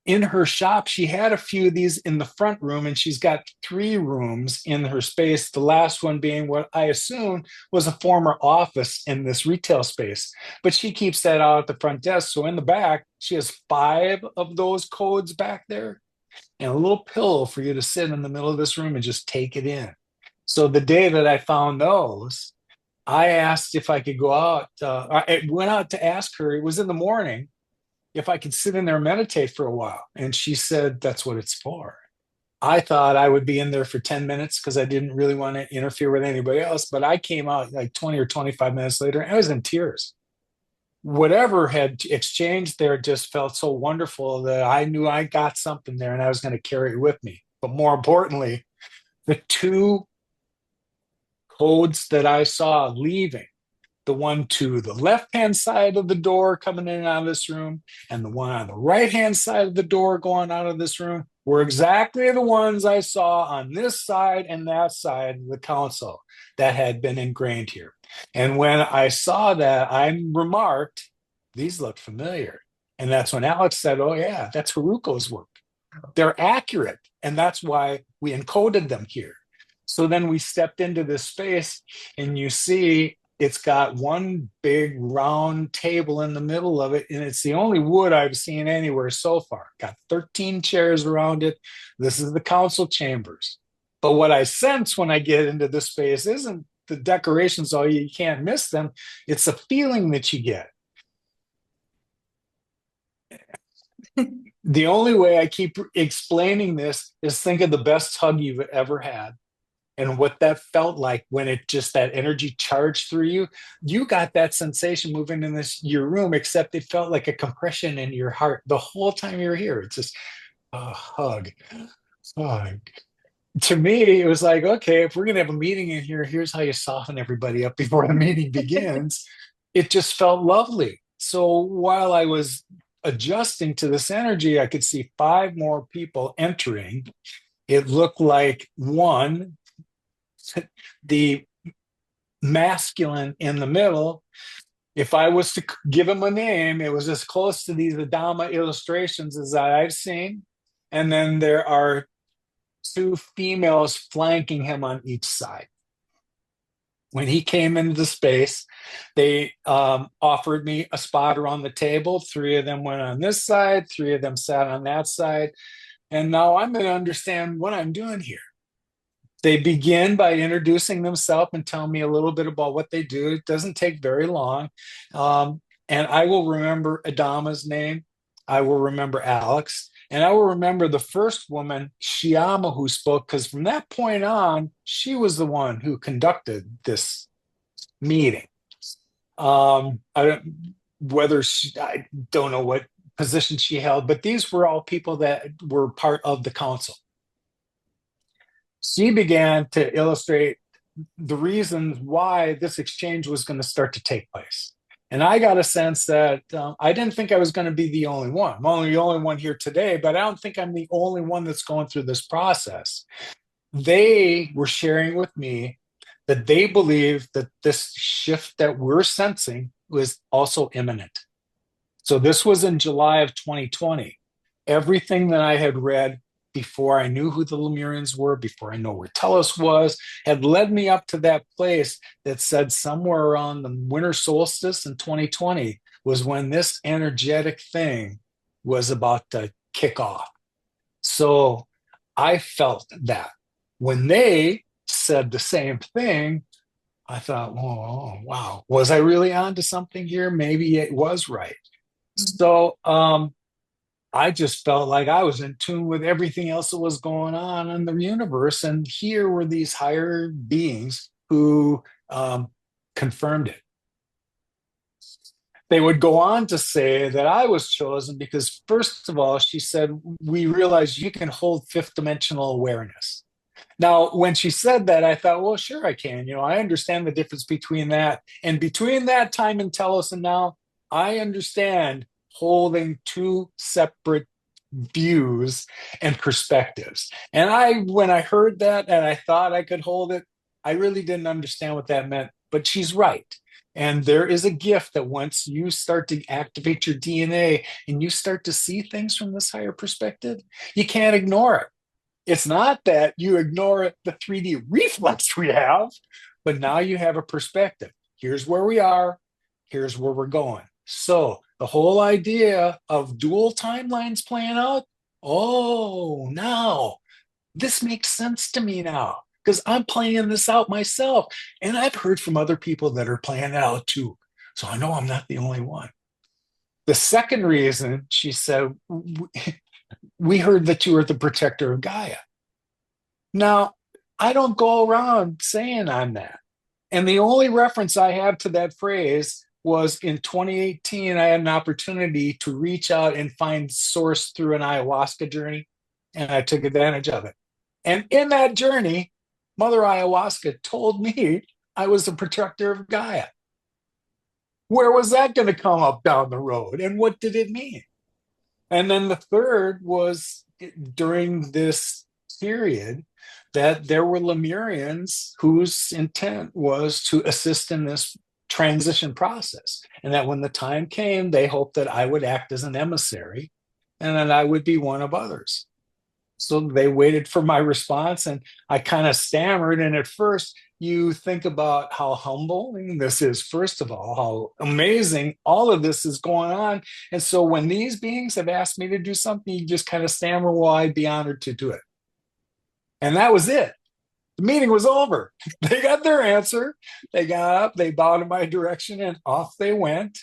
In her shop, she had a few of these in the front room, and she's got 3 rooms in her space, the last one being what I assume was a former office in this retail space. But she keeps that out at the front desk. So in the back, she has 5 of those codes back there and a little pillow for you to sit in the middle of this room and just take it in. So the day that I found those, I asked if I could go out. I went out to ask her, it was in the morning, if I could sit in there and meditate for a while. And she said, that's what it's for. I thought I would be in there for 10 minutes because I didn't really want to interfere with anybody else. But I came out like 20 or 25 minutes later, and I was in tears. Whatever had exchanged there just felt so wonderful that I knew I got something there and I was going to carry it with me. But more importantly, the two codes that I saw leaving, the one to the left hand side of the door coming in and out of this room, and the one on the right hand side of the door going out of this room, were exactly the ones I saw on this side and that side of the council that had been ingrained here. And when I saw that, I remarked, these look familiar. And that's when Alex said, oh, yeah, that's Haruko's work. They're accurate. And that's why we encoded them here. So then we stepped into this space, and you see it's got one big round table in the middle of it, and it's the only wood I've seen anywhere so far. Got 13 chairs around it. This is the council chambers. But what I sense when I get into this space isn't the decorations, oh, you can't miss them. It's a feeling that you get. The only way I keep explaining this is think of the best hug you've ever had and what that felt like when it just that energy charged through you. You got that sensation moving in this your room, except it felt like a compression in your heart the whole time you were here. It's just a hug. Hug. To me, it was like, okay, if we're gonna have a meeting in here, here's how you soften everybody up before the meeting begins. It just felt lovely. So while I was adjusting to this energy, I could see five more people entering. It looked like one, the masculine in the middle. If I was to give him a name, it was as close to these Adama illustrations as I've seen. And then there are two females flanking him on each side. When he came into the space, they offered me a spot around the table. Three of them went on this side, three of them sat on that side. And now I'm going to understand what I'm doing here. They begin by introducing themselves and telling me a little bit about what they do. It doesn't take very long. And I will remember Adama's name. I will remember Alex. And I will remember the first woman, Shyama, who spoke, because from that point on, she was the one who conducted this meeting. I don't know what position she held, but these were all people that were part of the council. She began to illustrate the reasons why this exchange was going to start to take place. And I got a sense that I didn't think I was going to be the only one. I'm only the only one here today, but I don't think I'm the only one that's going through this process. They were sharing with me that they believe that this shift that we're sensing was also imminent. So this was in July of 2020. Everything that I had read before I knew who the Lemurians were, before I know where Telos was, had led me up to that place that said somewhere around the winter solstice in 2020 was when this energetic thing was about to kick off. So I felt that. When they said the same thing, I thought, oh, wow, was I really onto something here? Maybe it was right. So I just felt like I was in tune with everything else that was going on in the universe. And here were these higher beings who confirmed it. They would go on to say that I was chosen because, first of all, she said, we realize you can hold fifth dimensional awareness. Now, when she said that, I thought, well, sure, I can. I understand the difference between that. And between that time in Telos and now, I understand holding two separate views and perspectives. And when I heard that and I thought I could hold it, I really didn't understand what that meant. But she's right. And there is a gift that once you start to activate your DNA and you start to see things from this higher perspective, you can't ignore it. It's not that you ignore the 3D reflex we have, but now you have a perspective. Here's where we are. Here's where we're going. So the whole idea of dual timelines playing out, oh, now this makes sense to me now. because I'm playing this out myself. And I've heard from other people that are playing it out too. So I know I'm not the only one. The second reason, she said, we heard that you were the protector of Gaia. Now, I don't go around saying I'm that. And the only reference I have to that phrase was in 2018, I had an opportunity to reach out and find source through an ayahuasca journey, and I took advantage of it. And in that journey, Mother Ayahuasca told me I was the protector of Gaia. Where was that going to come up down the road? And what did it mean? And then the third was during this period that there were Lemurians whose intent was to assist in this transition process. And that when the time came, they hoped that I would act as an emissary and that I would be one of others. So they waited for my response, and I kind of stammered. And at first, you think about how humbling this is, first of all, how amazing all of this is going on. And so when these beings have asked me to do something, you just kind of stammer, well, I'd be honored to do it. And that was it. The meeting was over. They got their answer. They got up, they bowed in my direction, and off they went.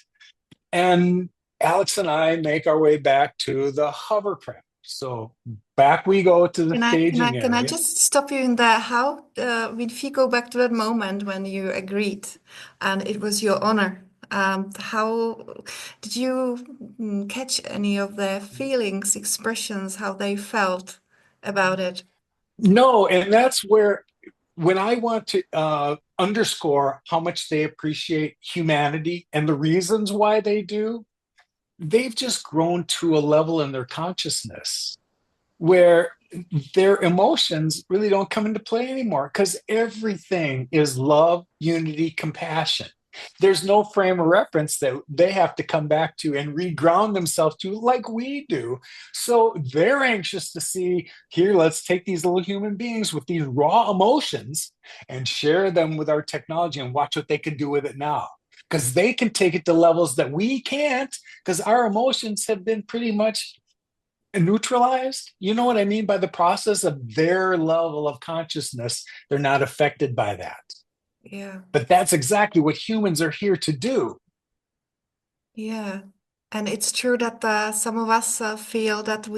And Alex and I make our way back to the hovercraft. So back we go to the staging Can I area. just stop you in there? How, if you go back to that moment when you agreed and it was your honor, how did you catch any of their feelings, expressions, how they felt about it? No, and that's where when I want to underscore how much they appreciate humanity and the reasons why they do, they've just grown to a level in their consciousness where their emotions really don't come into play anymore because everything is love, unity, compassion. There's no frame of reference that they have to come back to and reground themselves to like we do. So they're anxious to see here, let's take these little human beings with these raw emotions and share them with our technology and watch what they can do with it now. Because they can take it to levels that we can't, because our emotions have been pretty much neutralized. You know what I mean by the process of their level of consciousness? They're not affected by that. Yeah, But that's exactly what humans are here to do. yeah. And it's true that some of us feel that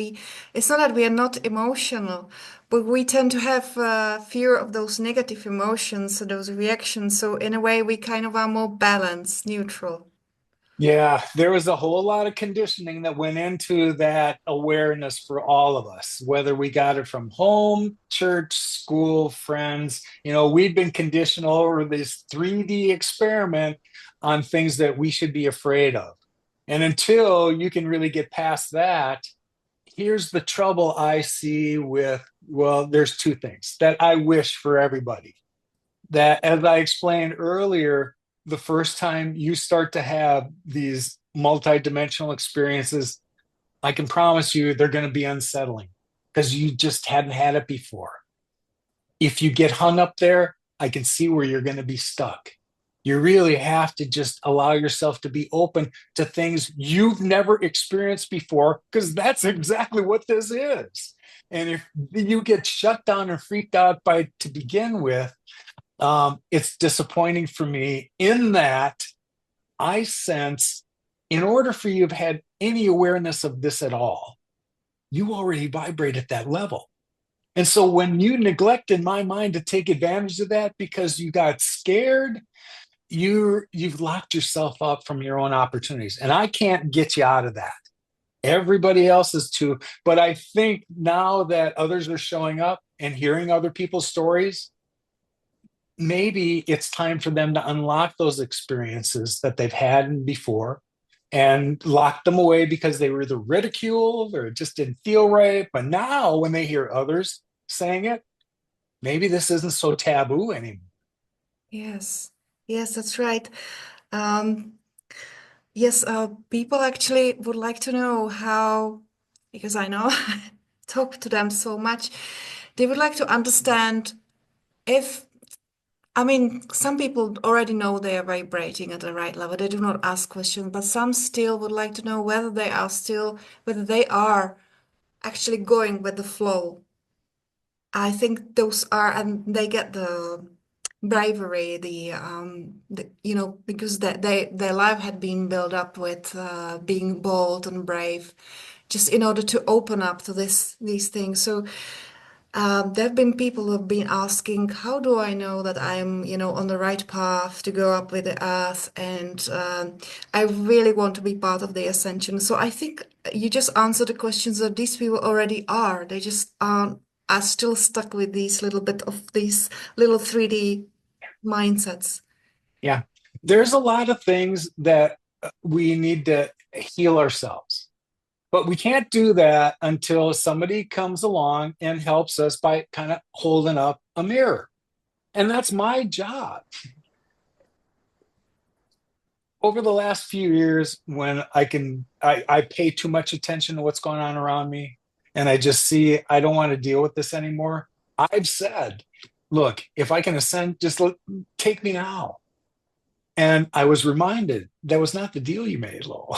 it's not that we are not emotional, but we tend to have fear of those negative emotions, those reactions. So in a way, we kind of are more balanced, neutral. Yeah, there was a whole lot of conditioning that went into that awareness for all of us, whether we got it from home, church, school, friends. You know, we've been conditioned all over this 3D experiment on things that we should be afraid of. And until you can really get past that, here's the trouble I see with, well, there's two things that I wish for everybody. That, as I explained earlier, the first time you start to have these multidimensional experiences, I can promise you they're going to be unsettling because you just hadn't had it before. If you get hung up there, I can see where you're going to be stuck. You really have to just allow yourself to be open to things you've never experienced before, because that's exactly what this is. And if you get shut down and freaked out by to begin with, it's disappointing for me in that I sense in order for you to have had any awareness of this at all, you already vibrate at that level. And so when you neglect in my mind to take advantage of that because you got scared, you've locked yourself up from your own opportunities. And I can't get you out of that. Everybody else is too. But I think now that others are showing up and hearing other people's stories, maybe it's time for them to unlock those experiences that they've had before and lock them away because they were either ridiculed or it just didn't feel right. But now, when they hear others saying it, maybe this isn't so taboo anymore. Yes, yes, that's right. Um, yes, people actually would like to know how, because I know I talk to them so much, they would like to understand if, I mean, some people already know they are vibrating at the right level. They do not ask questions, but some still would like to know whether they are actually going with the flow. I think those are, and they get the bravery, you know, because their life had been built up with being bold and brave, just in order to open up to these things. So there have been people who have been asking, how do I know that I'm, you know, on the right path to go up with the earth? And I really want to be part of the ascension. So I think you just answered the questions that these people already are. They just are still stuck with these little bit of these little 3D mindsets. Yeah. There's a lot of things that we need to heal ourselves. But we can't do that until somebody comes along and helps us by kind of holding up a mirror. And that's my job. Over the last few years, when I pay too much attention to what's going on around me and I just see I don't want to deal with this anymore, I've said, look, if I can ascend, take me now. And I was reminded that was not the deal you made, Lowell.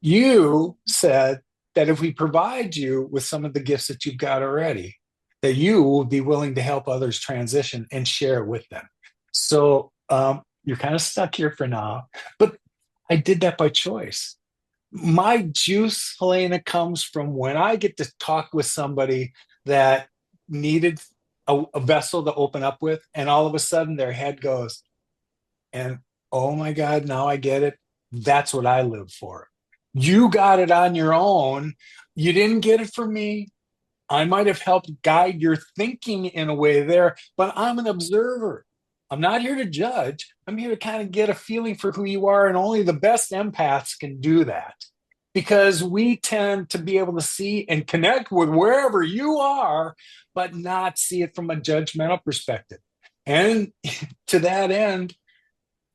You said that if we provide you with some of the gifts that you've got already, that you will be willing to help others transition and share with them. So you're kind of stuck here for now, but I did that by choice. My juice, Helena, comes from when I get to talk with somebody that needed a vessel to open up with, and all of a sudden their head goes, and oh my God, now I get it. That's what I live for. You got it on your own. You didn't get it from me. I might have helped guide your thinking in a way there, but I'm an observer. I'm not here to judge. I'm here to kind of get a feeling for who you are, and only the best empaths can do that because we tend to be able to see and connect with wherever you are, but not see it from a judgmental perspective. And to that end,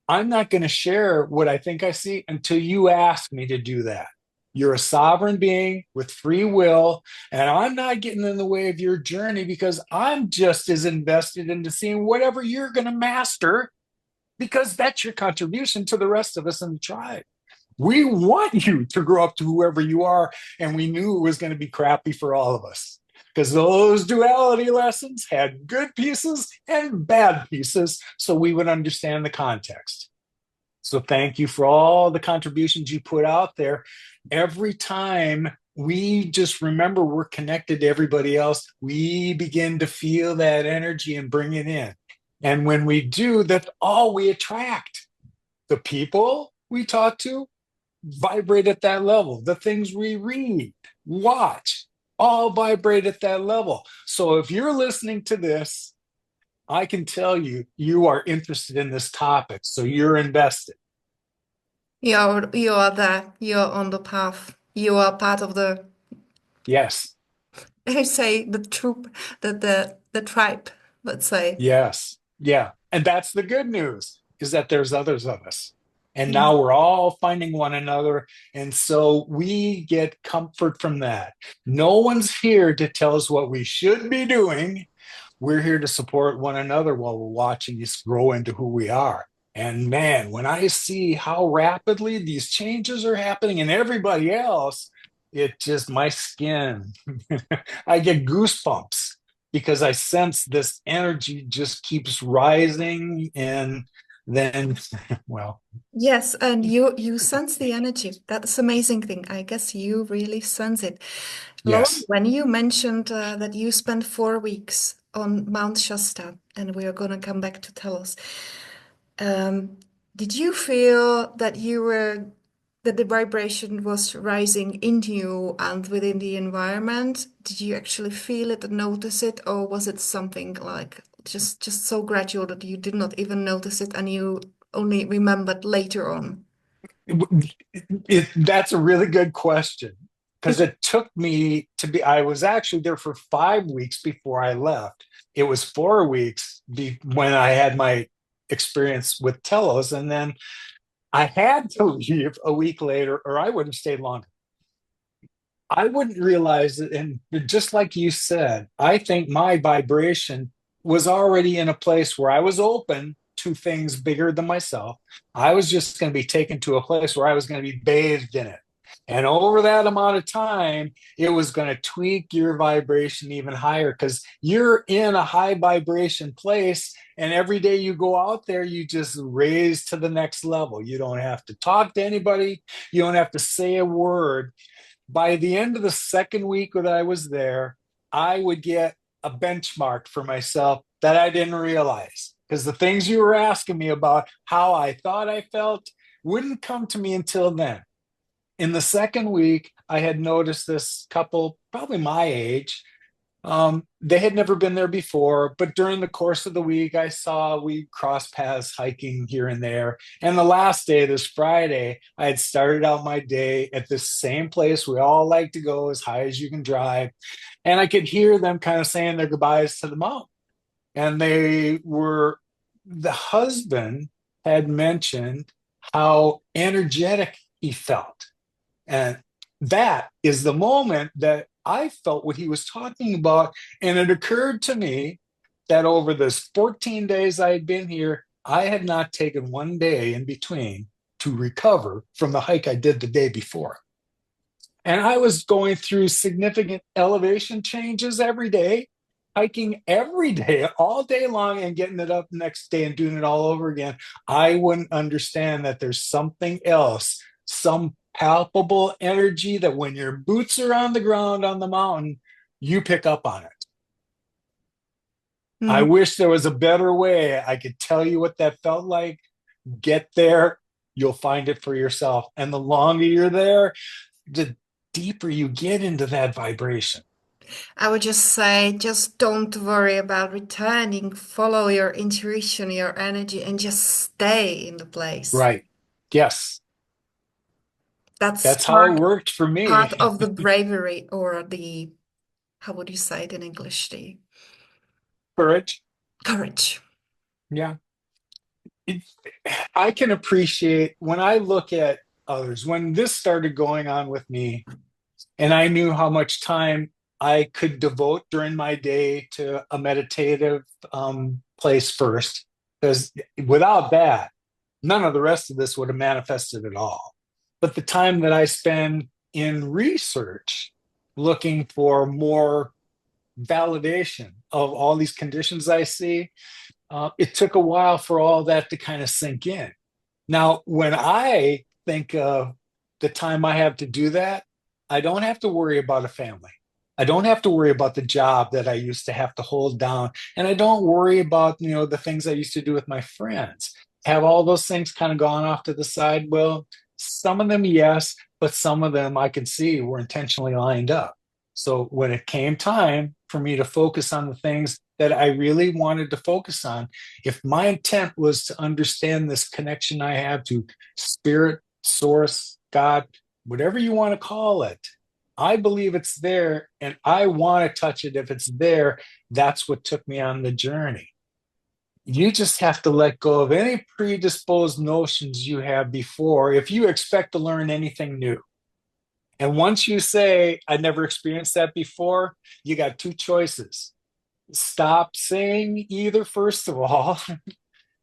I'm not going to share what I think I see until you ask me to do that. You're a sovereign being with free will, and I'm not getting in the way of your journey because I'm just as invested into seeing whatever you're going to master because that's your contribution to the rest of us in the tribe. We want you to grow up to whoever you are, and we knew it was going to be crappy for all of us because those duality lessons had good pieces and bad pieces, so we would understand the context. So thank you for all the contributions you put out there. Every time we just remember we're connected to everybody else, we begin to feel that energy and bring it in. And when we do, that's all we attract. The people we talk to vibrate at that level. The things we read, watch, all vibrate at that level. So if you're listening to this, I can tell you, you are interested in this topic. So you're invested. You are there. You're on the path. You are part of the, Yes. I say the troop, the tribe, let's say. Yes. Yeah. And that's the good news is that there's others of us. And Yeah. now we're all finding one another. And so we get comfort from that. No one's here to tell us what we should be doing. We're here to support one another while we're watching us grow into who we are. And man, when I see how rapidly these changes are happening in everybody else, it just, my skin, I get goosebumps because I sense this energy just keeps rising. And then, well, Yes, and you sense the energy. That's amazing thing. I guess you really sense it. Laura, yes. when you mentioned that you spent 4 weeks on Mount Shasta, and we are going to come back to tell us, um, did you feel that that the vibration was rising in you and within the environment? Did you actually feel it and notice it, or was it something like just so gradual that you did not even notice it and you only remembered later on? That's a really good question because it took me to be, I was actually there for 5 weeks before I left. It was 4 weeks when I had my experience with Telos, and then I had to leave a week later, or I would have stayed longer. I wouldn't realize it. And just like you said, I think my vibration was already in a place where I was open to things bigger than myself. I was just going to be taken to a place where I was going to be bathed in it. And over that amount of time, it was going to tweak your vibration even higher because you're in a high vibration place. And every day you go out there, you just raise to the next level. You don't have to talk to anybody, you don't have to say a word. By the end of the second week that I was there, I would get a benchmark for myself that I didn't realize because the things you were asking me about how I thought I felt wouldn't come to me until then. In the second week, I had noticed this couple, probably my age. They had never been there before, but during the course of the week, we crossed paths hiking here and there. And the last day, this Friday, I had started out my day at this same place we all like to go as high as you can drive. And I could hear them kind of saying their goodbyes to the mountain. And the husband had mentioned how energetic he felt. And that is the moment that I felt what he was talking about. And it occurred to me that over this 14 days I had been here, I had not taken one day in between to recover from the hike I did the day before. And I was going through significant elevation changes every day, hiking every day, all day long, and getting it up the next day and doing it all over again. I wouldn't understand that there's something else, some palpable energy that when your boots are on the ground on the mountain, you pick up on it. I Mm. wish there was a better way I could tell you what that felt like. Get there, you'll find it for yourself. And the longer you're there, the deeper you get into that vibration. I would just say, just don't worry about returning. Follow your intuition, your energy, and just stay in the place. Right. Yes. That's That's how it worked for part me. of the bravery, or the, how would you say it in English? The Courage. courage. Yeah. It, I can appreciate when I look at others, when this started going on with me, and I knew how much time I could devote during my day to a meditative place first, because without that, none of the rest of this would have manifested at all. But the time that I spend in research looking for more validation of all these conditions I see, it took a while for all that to kind of sink in. Now, when I think of the time I have to do that, I don't have to worry about a family. I don't have to worry about the job that I used to have to hold down. And I don't worry about, the things I used to do with my friends. Have all those things kind of gone off to the side? Well, some of them, yes, but some of them I can see were intentionally lined up. So when it came time for me to focus on the things that I really wanted to focus on, if my intent was to understand this connection I have to spirit, source, God, whatever you want to call it, I believe it's there and I want to touch it. If it's there, that's what took me on the journey. You just have to let go of any predisposed notions you have before if you expect to learn anything new. And once you say, I never experienced that before, you got two choices. Stop saying either, first of all,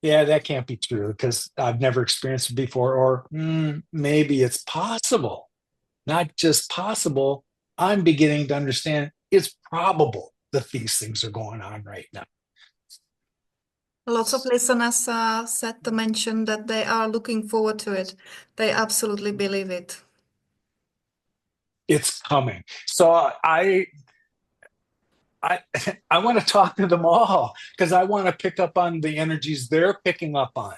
yeah, that can't be true because I've never experienced it before, or maybe it's possible. Not just possible, I'm beginning to understand it's probable that these things are going on right now. Lots of listeners said to mention that they are looking forward to it. They absolutely believe it. It's coming. So I I want to talk to them all because I want to pick up on the energies they're picking up on.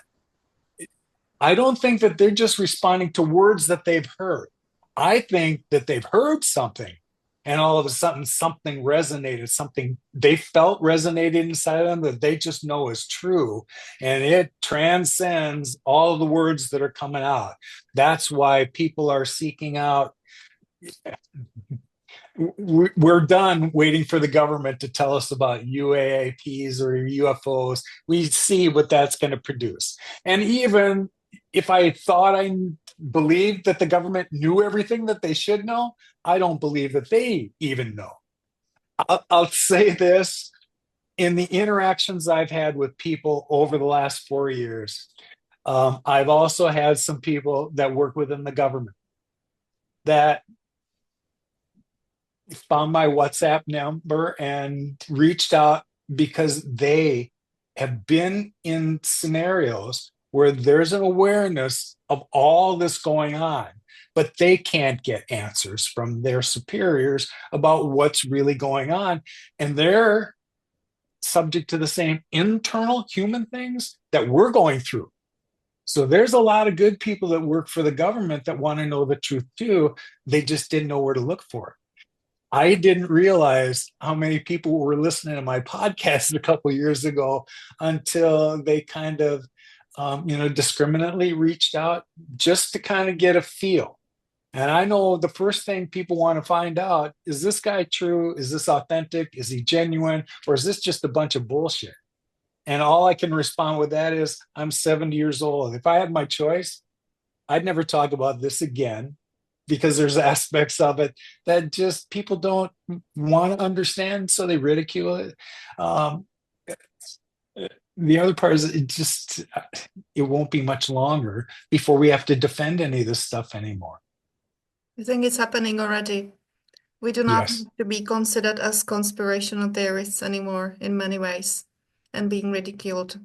I don't think that they're just responding to words that they've heard. I think that they've heard something and all of a sudden something resonated, something they felt resonated inside of them that they just know is true. And it transcends all the words that are coming out. That's why people are seeking out. We're done waiting for the government to tell us about UAPs or UFOs. We see what that's going to produce. And even if I thought I believed that the government knew everything that they should know, I don't believe that they even know. I'll say this, in the interactions I've had with people over the last 4 years, I've also had some people that work within the government. that found my WhatsApp number and reached out because they have been in scenarios where there's an awareness of all this going on, but they can't get answers from their superiors about what's really going on. And they're subject to the same internal human things that we're going through. So there's a lot of good people that work for the government that want to know the truth too. They just didn't know where to look for it. I didn't realize how many people were listening to my podcast a couple of years ago until they kind of, discriminately reached out just to kind of get a feel. And I know the first thing people want to find out, is this guy true? Is this authentic? Is he genuine? Or is this just a bunch of bullshit? And all I can respond with that is, I'm 70 years old. If I had my choice, I'd never talk about this again, because there's aspects of it that just people don't want to understand, so they ridicule it. The other part is it won't be much longer before we have to defend any of this stuff anymore. I think it's happening already. We do not Yes. have to be considered as conspirational theorists anymore in many ways and being ridiculed.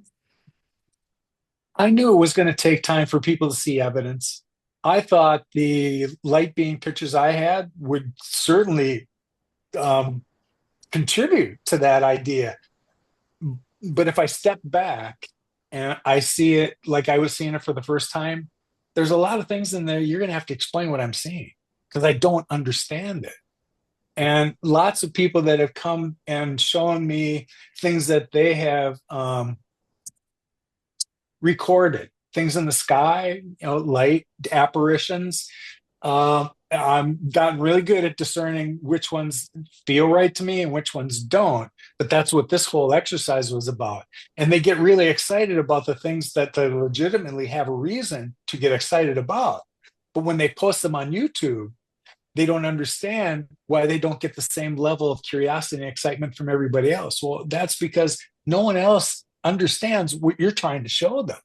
I knew it was going to take time for people to see evidence. I thought the light beam pictures I had would certainly contribute to that idea. But if I step back and I see it like I was seeing it for the first time, there's a lot of things in there you're going to have to explain what I'm seeing, because I don't understand it. And lots of people that have come and shown me things that they have recorded, things in the sky, light apparitions. I'm gotten really good at discerning which ones feel right to me and which ones don't. But that's what this whole exercise was about. And they get really excited about the things that they legitimately have a reason to get excited about. But when they post them on YouTube, they don't understand why they don't get the same level of curiosity and excitement from everybody else. Well, that's because no one else understands what you're trying to show them.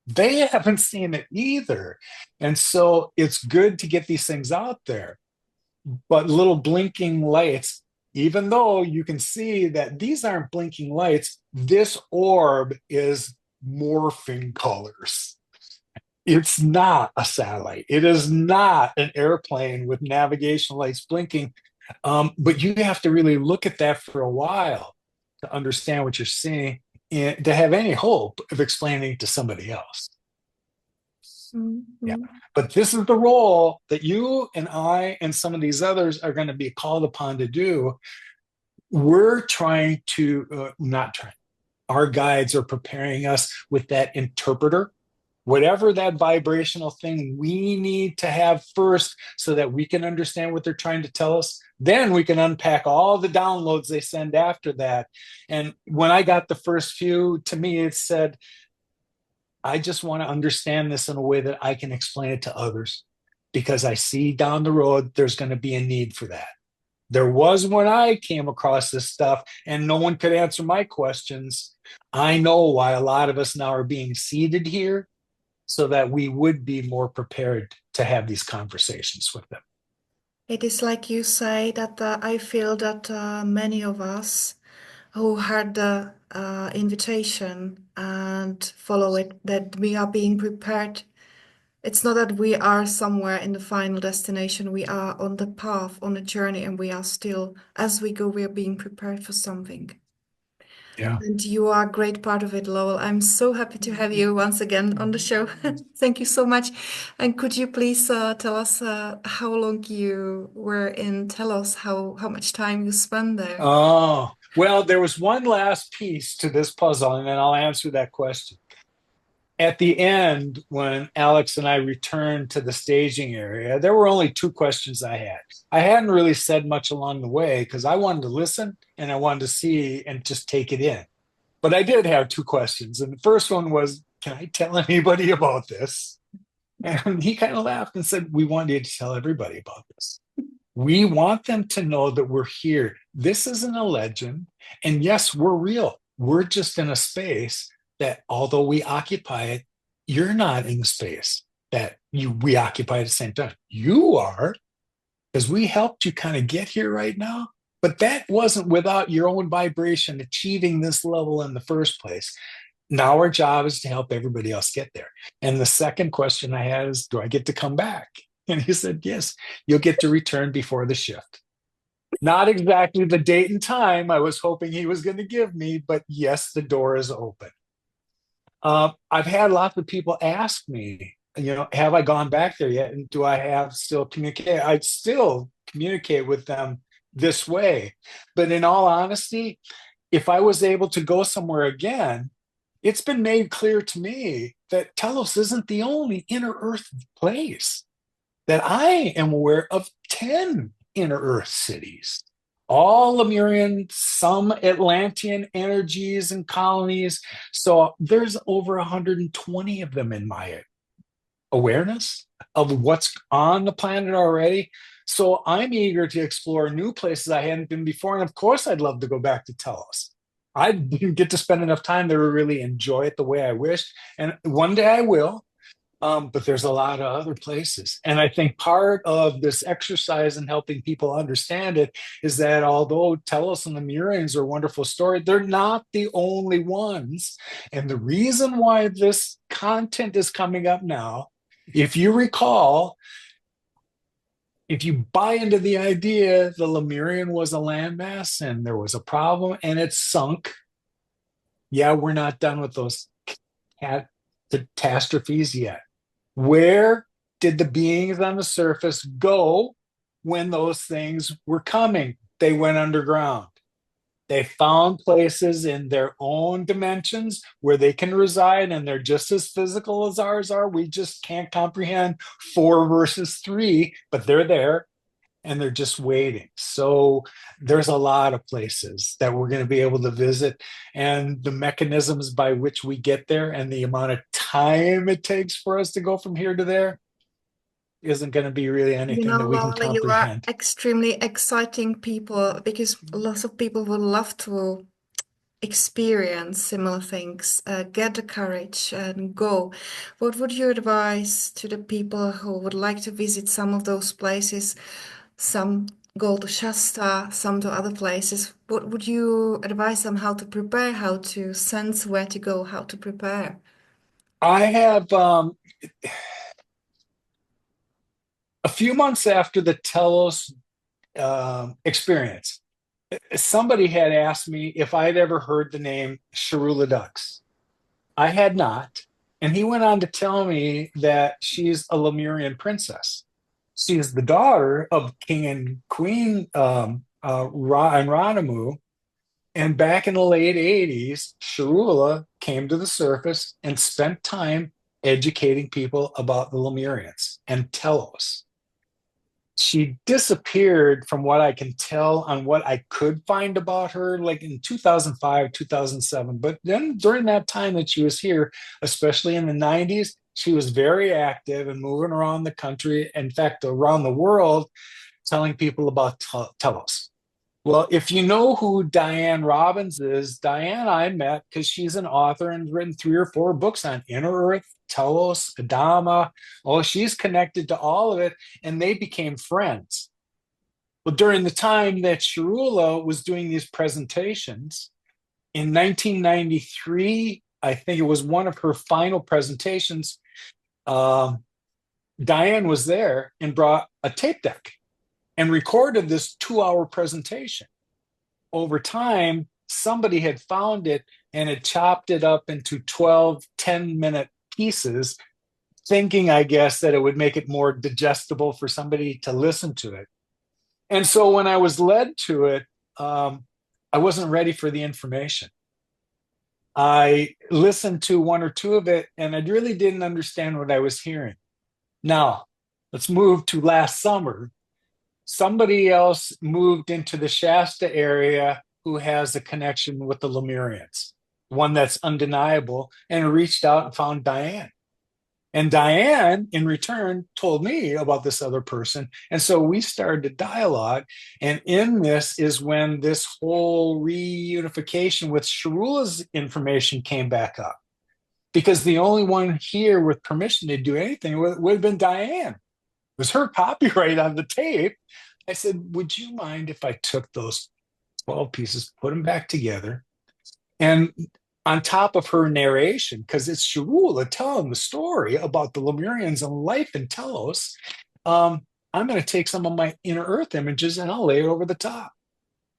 They haven't seen it either. And so it's good to get these things out there. But little blinking lights, even though you can see that these aren't blinking lights, this orb is morphing colors. It's not a satellite. It is not an airplane with navigation lights blinking. But you have to really look at that for a while to understand what you're seeing and to have any hope of explaining it to somebody else. Mm-hmm. Yeah. But this is the role that you and I and some of these others are going to be called upon to do. We're trying to, not trying, our guides are preparing us with that interpreter, whatever that vibrational thing we need to have first so that we can understand what they're trying to tell us. Then we can unpack all the downloads they send after that. And when I got the first few, to me, it said, I just want to understand this in a way that I can explain it to others, because I see down the road there's going to be a need for that. There was when I came across this stuff and no one could answer my questions. I know why a lot of us now are being seated here, so that we would be more prepared to have these conversations with them. It is like you say that I feel that many of us who heard the invitation and follow it, that we are being prepared. It's not that we are somewhere in the final destination. We are on the path, on the journey, and we are still, as we go, we are being prepared for something. Yeah. And you are a great part of it, Lowell. I'm so happy to have you once again on the show. Thank you so much. And could you please tell us how long you were in Telos, how much time you spent there? Oh, well, there was one last piece to this puzzle, and then I'll answer that question. At the end, when Alex and I returned to the staging area, there were only two questions I had. I hadn't really said much along the way because I wanted to listen and I wanted to see and just take it in. But I did have two questions. And the first one was, can I tell anybody about this? And he kind of laughed and said, we want you to tell everybody about this. We want them to know that we're here. This isn't a legend. And yes, we're real. We're just in a space that, although we occupy it, you're not in the space that we occupy at the same time. You are, because we helped you kind of get here right now. But that wasn't without your own vibration achieving this level in the first place. Now our job is to help everybody else get there. And the second question I had is, do I get to come back? And he said, yes, you'll get to return before the shift. Not exactly the date and time I was hoping he was going to give me, but yes, the door is open. I've had lots of people ask me, have I gone back there yet? And do I have still communicate? I still communicate with them this way. But in all honesty, if I was able to go somewhere again, it's been made clear to me that Telos isn't the only inner Earth place, that I am aware of 10 inner Earth cities, all Lemurian, some Atlantean energies and colonies. So there's over 120 of them in my awareness of what's on the planet already. So I'm eager to explore new places I hadn't been before. And of course, I'd love to go back to Telos. I didn't get to spend enough time there to really enjoy it the way I wished. And one day I will. But there's a lot of other places. And I think part of this exercise in helping people understand it is that although Telos and the Lemurians are a wonderful story, they're not the only ones. And the reason why this content is coming up now, if you recall, if you buy into the idea the Lemurian was a landmass and there was a problem and it sunk, yeah, we're not done with those catastrophes yet. Where did the beings on the surface go when those things were coming? They went underground. They found places in their own dimensions where they can reside, and they're just as physical as ours are. We just can't comprehend 4 versus 3, but they're there and they're just waiting. So there's a lot of places that we're going to be able to visit, and the mechanisms by which we get there and the amount of time it takes for us to go from here to there isn't going to be really anything that we can Lowell, you are comprehend. extremely exciting people because lots of people would love to experience similar things, get the courage and go. What would you advise to the people who would like to visit some of those places? Some go to Shasta, some to other places. What would you advise them how to prepare, how to sense where to go, how to prepare? I have a few months after the Telos experience, somebody had asked me if I'd ever heard the name Sharula Ducks. I had not. And he went on to tell me that she's a Lemurian princess. She is the daughter of King and Queen Ranamu. And back in the late 80s, Sharula came to the surface and spent time educating people about the Lemurians and Telos. She disappeared from what I can tell on what I could find about her, like in 2005, 2007. But then during that time that she was here, especially in the 90s, she was very active and moving around the country, in fact, around the world, telling people about Telos. Well, if you know who Diane Robbins is, Diane I met because she's an author and written 3 or 4 books on Inner Earth, Telos, Adama. Oh, she's connected to all of it, and they became friends. Well, during the time that Sharula was doing these presentations, in 1993, I think it was one of her final presentations, Diane was there and brought a tape deck and recorded this 2-hour presentation. Over time, somebody had found it and had chopped it up into 12, 10-minute pieces, thinking, I guess, that it would make it more digestible for somebody to listen to it. And so when I was led to it, I wasn't ready for the information. I listened to 1 or 2 of it, and I really didn't understand what I was hearing. Now, let's move to last summer. Somebody else moved into the Shasta area who has a connection with the Lemurians, one that's undeniable, and reached out and found Diane. And Diane, in return, told me about this other person. And so we started a dialogue. And in this is when this whole reunification with Sharula's information came back up. Because the only one here with permission to do anything would have been Diane. It was her copyright on the tape. I said, would you mind if I took those 12 pieces, put them back together, and on top of her narration, because it's Sharula telling the story about the Lemurians and life in Telos, um, I'm going to take some of my inner earth images and I'll lay it over the top.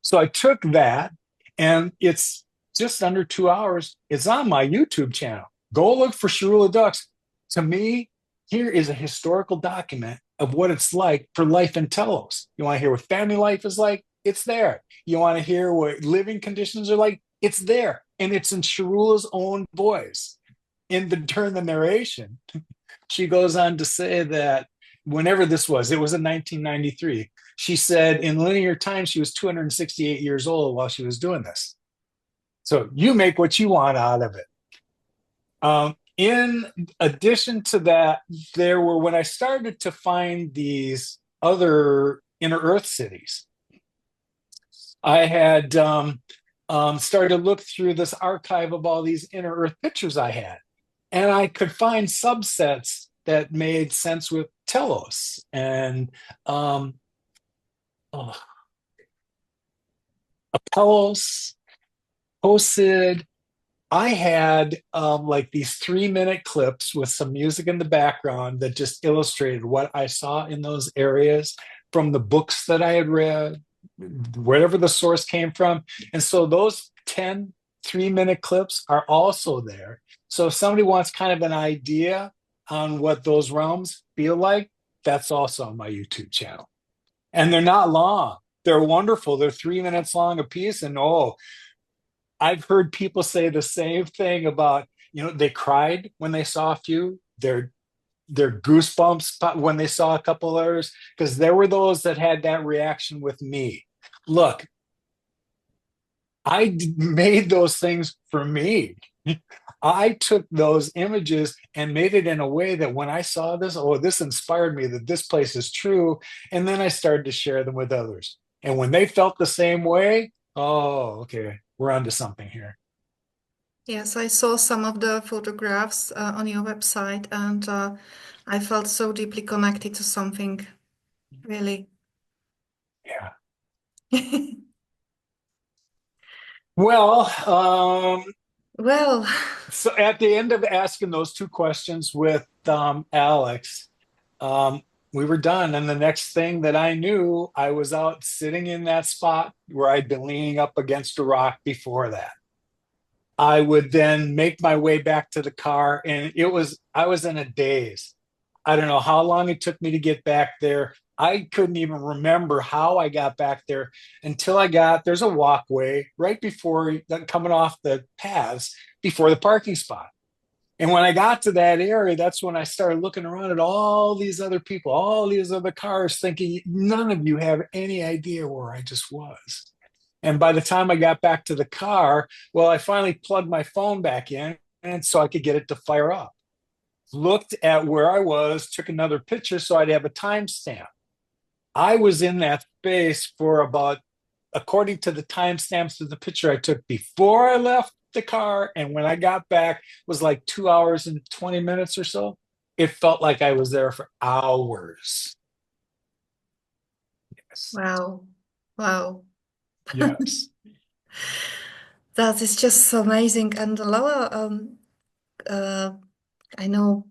So I took that, and it's just under 2 hours. It's on my YouTube channel. Go look for Sharula Ducks. To me, here is a historical document of what it's like for life in Telos. You want to hear what family life is like? It's there. You want to hear what living conditions are like? It's there. And it's in Sharula's own voice. During the narration, she goes on to say that whenever this was, it was in 1993. She said in linear time, she was 268 years old while she was doing this. So you make what you want out of it. In addition to that, there were, when I started to find these other inner Earth cities, I had started to look through this archive of all these inner Earth pictures I had, and I could find subsets that made sense with Telos and oh, Apellos, Posid. I had like these 3-minute clips with some music in the background that just illustrated what I saw in those areas from the books that I had read, wherever the source came from. And so those 10 3-minute clips are also there. So if somebody wants kind of an idea on what those realms feel like, that's also on my YouTube channel. And they're not long. They're wonderful. They're 3 minutes long a piece. And oh, I've heard people say the same thing about, they cried when they saw a few. Their goosebumps when they saw a couple others, because there were those that had that reaction with me. Look, I made those things for me. I took those images and made it in a way that when I saw this, oh, this inspired me that this place is true. And then I started to share them with others. And when they felt the same way, oh, okay, we're onto something here. Yes, I saw some of the photographs on your website, and I felt so deeply connected to something, really. Yeah. Well, Well, so at the end of asking those two questions with Alex, we were done. And the next thing that I knew, I was out sitting in that spot where I'd been leaning up against a rock before that. I would then make my way back to the car, and I was in a daze. I don't know how long it took me to get back there. I couldn't even remember how I got back there until there's a walkway right before coming off the paths before the parking spot. And when I got to that area, that's when I started looking around at all these other people, all these other cars, thinking none of you have any idea where I just was. And by the time I got back to the car, well, I finally plugged my phone back in, and so I could get it to fire up. Looked at where I was, took another picture so I'd have a timestamp. I was in that space for about, according to the timestamps of the picture I took before I left the car, and when I got back, was like 2 hours and 20 minutes or so. It felt like I was there for hours. Yes. wow, wow. Yes. That is just so amazing. And Laura, uh, I know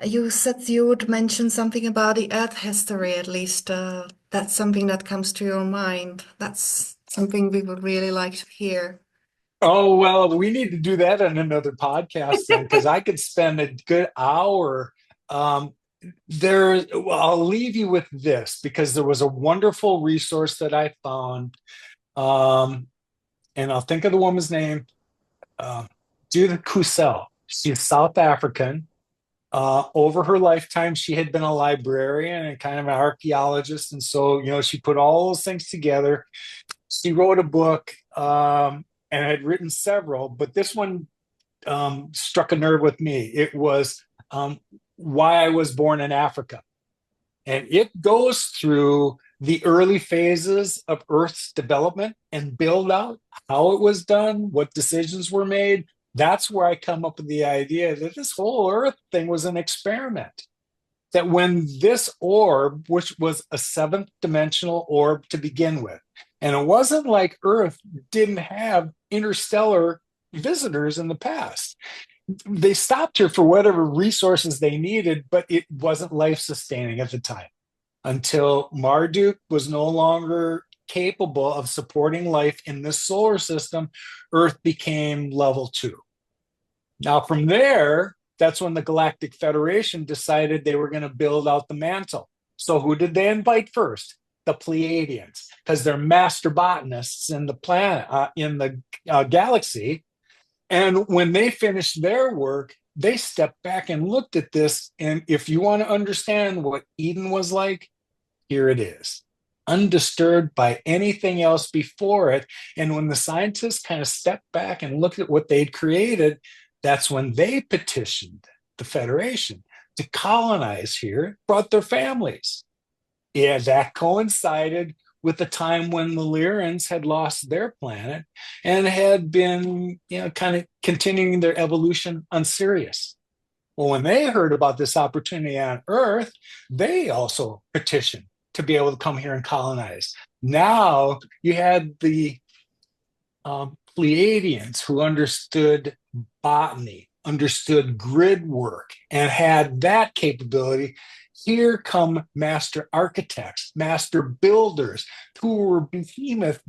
you said you would mention something about the Earth history, at least. That's something that comes to your mind. That's something we would really like to hear. Oh, well, we need to do that on another podcast then, because I could spend a good hour. I'll leave you with this, because there was a wonderful resource that I found. And I'll think of the woman's name, Judith Kusel. She's South African. Over her lifetime, she had been a librarian and kind of an archaeologist. And so, she put all those things together. She wrote a book, and had written several, but this one struck a nerve with me. It was Why I Was Born in Africa. And it goes through the early phases of Earth's development and build out, how it was done, what decisions were made. That's where I come up with the idea that this whole Earth thing was an experiment. that when this orb, which was a seventh dimensional orb to begin with, and it wasn't like Earth didn't have interstellar visitors in the past. They stopped here for whatever resources they needed, but it wasn't life sustaining at the time until Marduk was no longer capable of supporting life in this solar system. Earth became level 2. Now, from there, that's when the Galactic Federation decided they were going to build out the mantle. So, who did they invite first? The Pleiadians, because they're master botanists in the planet, in the galaxy. And when they finished their work, they stepped back and looked at this. And if you want to understand what Eden was like, here it is, undisturbed by anything else before it. And when the scientists kind of stepped back and looked at what they'd created, that's when they petitioned the Federation to colonize here, brought their families. Yeah, that coincided with the time when the Lyrans had lost their planet and had been, kind of continuing their evolution on Sirius. Well, when they heard about this opportunity on Earth, they also petitioned to be able to come here and colonize. Now you had the Pleiadians who understood botany, understood grid work, and had that capability. Here come master architects, master builders who were behemoth.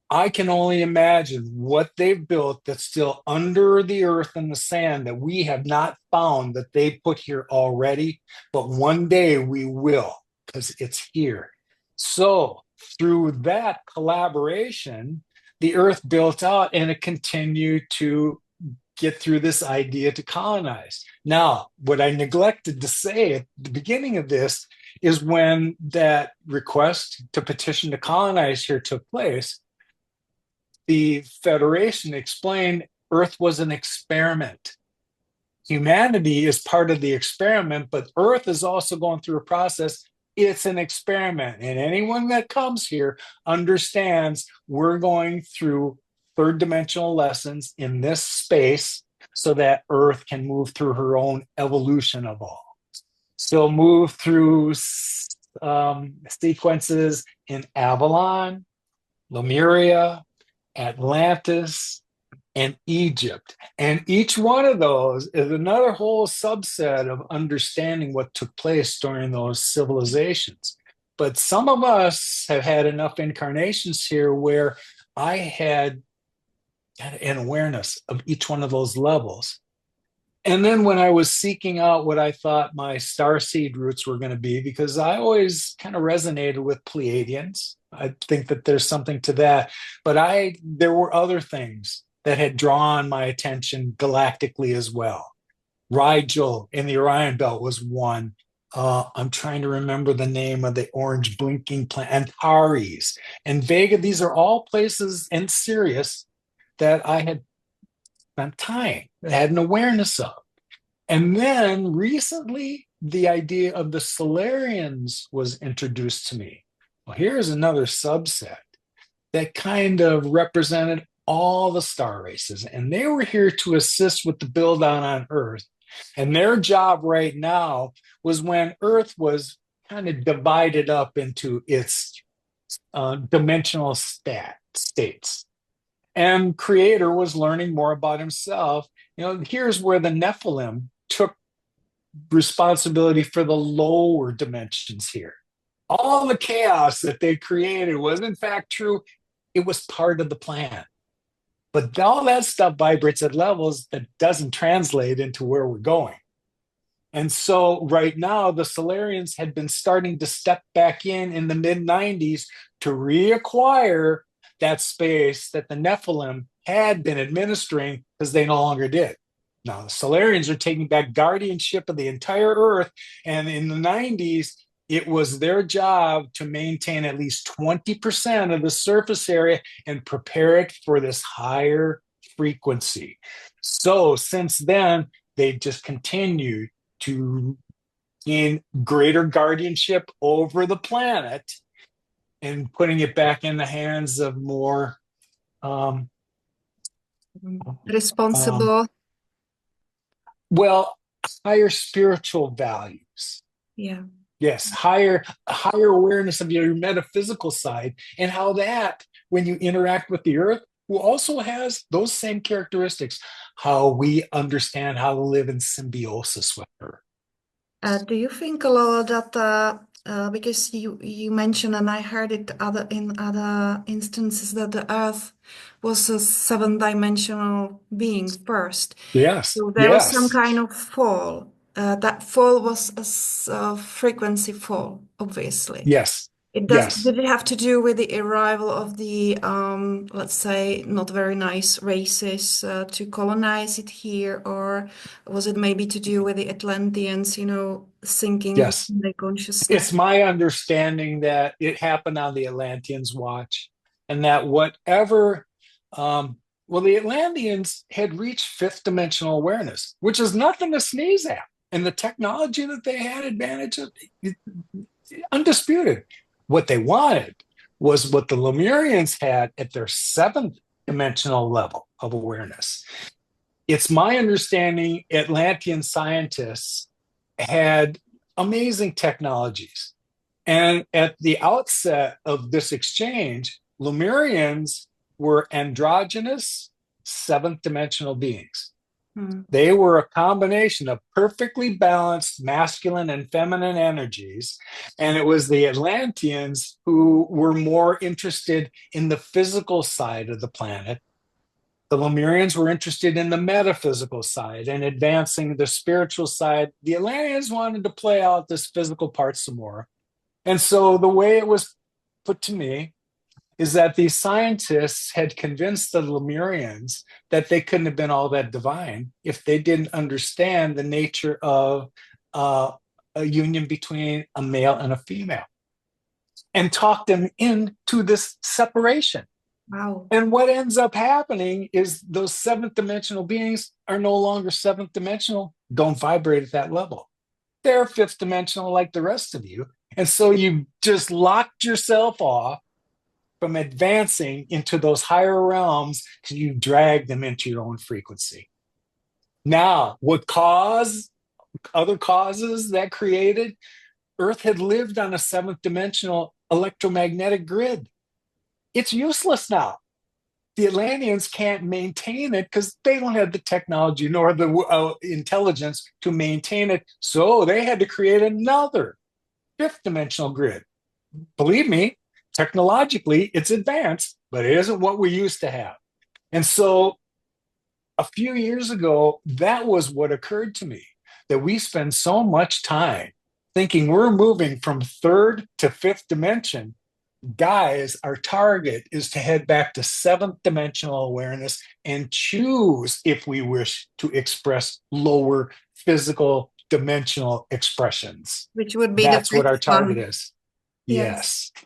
I can only imagine what they've built that's still under the earth and the sand that we have not found that they put here already. But one day we will, because it's here. So through that collaboration, the earth built out and it continued to get through this idea to colonize. Now, what I neglected to say at the beginning of this is when that request to petition to colonize here took place, the Federation explained Earth was an experiment. Humanity is part of the experiment, but Earth is also going through a process. It's an experiment. And anyone that comes here understands we're going through third dimensional lessons in this space so that Earth can move through her own evolution of all. So move through sequences in Avalon, Lemuria, Atlantis, and Egypt. And each one of those is another whole subset of understanding what took place during those civilizations. But some of us have had enough incarnations here where I had an awareness of each one of those levels. And then when I was seeking out what I thought my starseed roots were going to be, because I always kind of resonated with Pleiadians, I think that there's something to that. But there were other things that had drawn my attention galactically as well. Rigel in the Orion Belt was one. I'm trying to remember the name of the orange blinking planet, Antares and Vega. These are all places in Sirius that I had spent time, had an awareness of. And then recently, the idea of the Solarians was introduced to me. Well, here's another subset that kind of represented all the star races, and they were here to assist with the build out on Earth. And their job right now was when Earth was kind of divided up into its dimensional states. And Creator was learning more about himself. Here's where the Nephilim took responsibility for the lower dimensions here. All the chaos that they created was in fact true. It was part of the plan. But all that stuff vibrates at levels that doesn't translate into where we're going. And so right now, the Solarians had been starting to step back in the mid-90s to reacquire that space that the Nephilim had been administering because they no longer did. Now, the Solarians are taking back guardianship of the entire Earth. And in the 90s, it was their job to maintain at least 20% of the surface area and prepare it for this higher frequency. So since then, they've just continued to gain greater guardianship over the planet and putting it back in the hands of more responsible. Well, higher spiritual values. Yeah. Yes, higher awareness of your metaphysical side, and how that, when you interact with the earth, who also has those same characteristics, how we understand how to live in symbiosis with her. Do you think, Lowell, that because you mentioned, and I heard it in other instances, that the Earth was a seven-dimensional being first, Yes, so there was some yes, kind of fall. That fall was a frequency fall, obviously. yes, It does. yes. Did it have to do with the arrival of the, let's say, not very nice races to colonize it here, or was it maybe to do with the Atlanteans, sinking Yes. their consciousness? It's my understanding that it happened on the Atlanteans' watch, and that whatever, well, the Atlanteans had reached fifth dimensional awareness, which is nothing to sneeze at. And the technology that they had advantage of, undisputed. What they wanted was what the Lemurians had at their seventh dimensional level of awareness. It's my understanding Atlantean scientists had amazing technologies. And at the outset of this exchange, Lemurians were androgynous seventh dimensional beings. Hmm. They were a combination of perfectly balanced masculine and feminine energies. And it was the Atlanteans who were more interested in the physical side of the planet. The Lemurians were interested in the metaphysical side and advancing the spiritual side. The Atlanteans wanted to play out this physical part some more. And so the way it was put to me is that these scientists had convinced the Lemurians that they couldn't have been all that divine if they didn't understand the nature of a union between a male and a female, and talk them into this separation. Wow. And what ends up happening is those seventh dimensional beings are no longer seventh dimensional, don't vibrate at that level. They're fifth dimensional like the rest of you. And so you just locked yourself off from advancing into those higher realms because you drag them into your own frequency. Now, what caused other causes that created? Earth had lived on a seventh dimensional electromagnetic grid. It's useless now. The Atlanteans can't maintain it because they don't have the technology nor the intelligence to maintain it. So they had to create another fifth dimensional grid. Believe me, technologically, it's advanced, but it isn't what we used to have. And so a few years ago, that was what occurred to me, that we spend so much time thinking we're moving from third to fifth dimension. Guys, our target is to head back to seventh dimensional awareness and choose if we wish to express lower physical dimensional expressions. Which would be the That's what our fifth target one. is. Yes. Yes.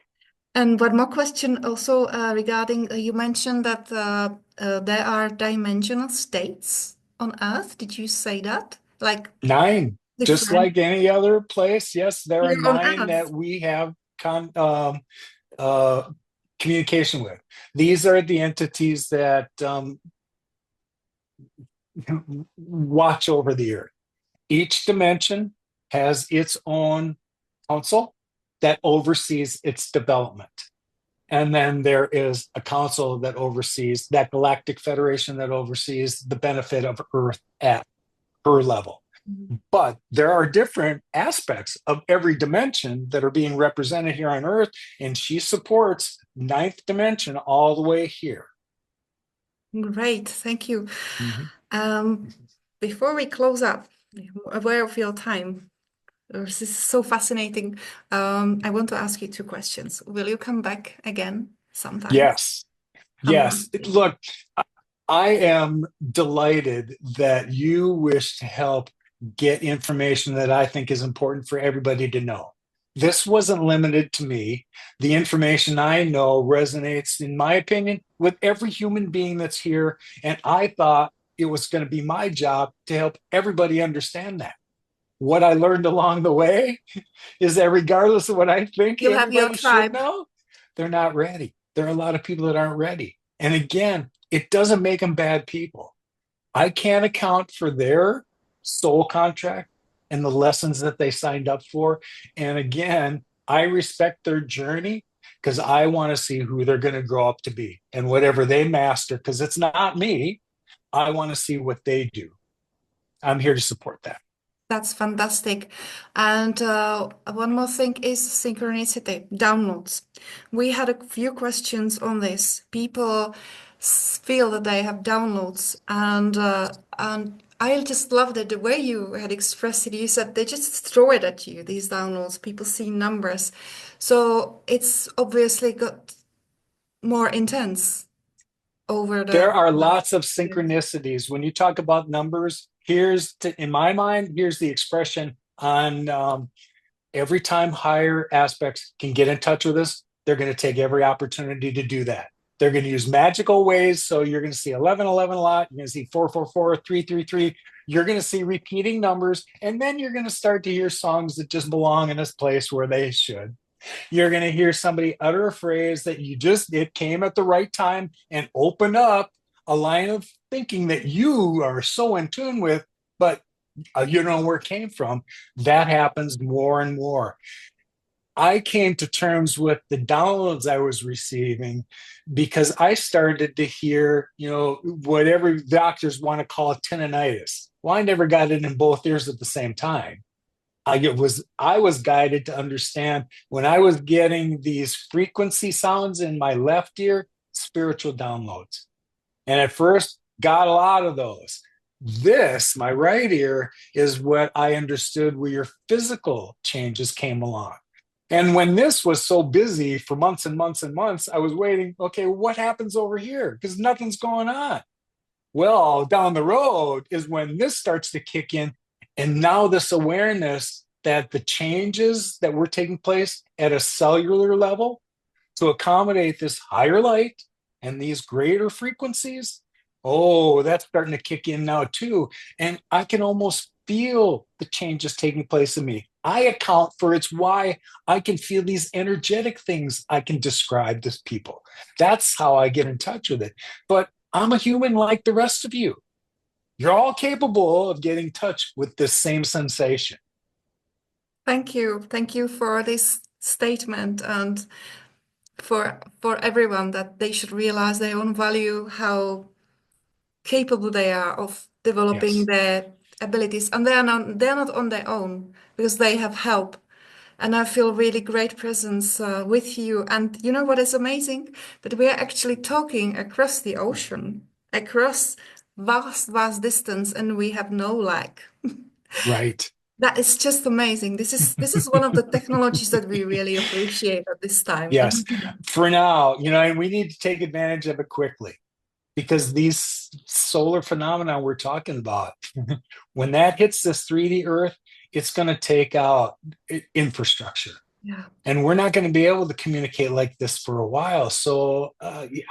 And one more question also regarding, you mentioned that there are dimensional states on Earth. Did you say that? Like 9, just different like any other place. Yes, there are here on 9 that Earth? we have uh, communication with. These are the entities that watch over the earth. Each dimension has its own council that oversees its development. And then there is a council that oversees that galactic federation that oversees the benefit of Earth at her level. But there are different aspects of every dimension that are being represented here on Earth, and she supports ninth dimension all the way here. Great, thank you. Mhm. Before we close up, aware of your time, this is so fascinating. I want to ask you two questions. Will you come back again sometime? Yes, yes. Look, I am delighted that you wish to help get information that I think is important for everybody to know. This wasn't limited to me. The information I know resonates, in my opinion, with every human being that's here. And I thought it was going to be my job to help everybody understand that. What I learned along the way is that regardless of what I think You have your everybody should tribe. know, they're not ready. There are a lot of people that aren't ready. And again, it doesn't make them bad people. I can't account for their soul contract and the lessons that they signed up for. And again, I respect their journey because I want to see who they're going to grow up to be and whatever they master, because it's not me. I want to see what they do. I'm here to support that. That's fantastic. And one more thing is synchronicity, downloads. We had a few questions on this. People feel that they have downloads, and I just loved it the way you had expressed it. You said they just throw it at you, these downloads. People see numbers. So it's obviously got more intense over There the are last lots of years. synchronicities. When you talk about numbers, in my mind, here's the expression on every time higher aspects can get in touch with us, they're going to take every opportunity to do that. They're going to use magical ways. So you're going to see 1111 a lot. You're going to see 444, 333. You're going to see repeating numbers. And then you're going to start to hear songs that just belong in this place where they should. You're going to hear somebody utter a phrase that it came at the right time and open up a line of thinking that you are so in tune with, but you don't know where it came from. That happens more and more. I came to terms with the downloads I was receiving because I started to hear, whatever doctors want to call tinnitus. Well, I never got it in both ears at the same time. I was guided to understand when I was getting these frequency sounds in my left ear, spiritual downloads. And at first got a lot of those. This, my right ear, is what I understood where your physical changes came along. And when this was so busy for months and months and months, I was waiting, okay, what happens over here? Because nothing's going on. Well, down the road is when this starts to kick in. And now this awareness that the changes that were taking place at a cellular level to accommodate this higher light and these greater frequencies, oh, that's starting to kick in now too. And I can almost feel the changes taking place in me. I account for it's why I can feel these energetic things I can describe to people. That's how I get in touch with it. But I'm a human like the rest of you. You're all capable of getting in touch with this same sensation. Thank you. Thank you for this statement and for everyone that they should realize their own value, how capable they are of developing Yes. their abilities. And they're not on their own because they have help. And I feel really great presence with you. And you know what is amazing? That we are actually talking across the ocean, across vast, vast distance, and we have no lag. Right. That is just amazing. This is one of the technologies that we really appreciate at this time. Yes. For now, and we need to take advantage of it quickly because these solar phenomena we're talking about, when that hits this 3D Earth, it's going to take out infrastructure. Yeah. And we're not going to be able to communicate like this for a while. So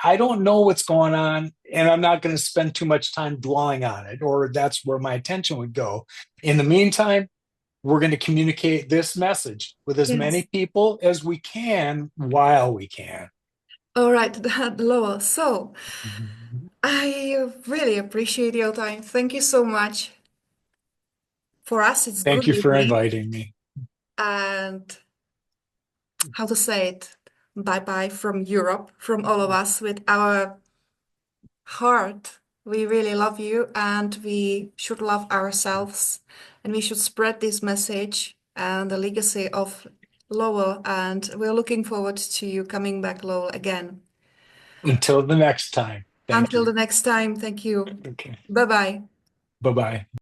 I don't know what's going on, and I'm not going to spend too much time dwelling on it, or that's where my attention would go. In the meantime, we're going to communicate this message with as Yes. many people as we can while we can. All right, Lowell. So I really appreciate your time. Thank you so much. For us, it's Thank good you for evening. inviting me. And how to say it? Bye bye from Europe, from all of us with our heart. We really love you and we should love ourselves and we should spread this message and the legacy of Lowell. And we're looking forward to you coming back, Lowell, again. Until the next time, thank Until you. the next time, thank you. Okay. Bye bye. Bye bye.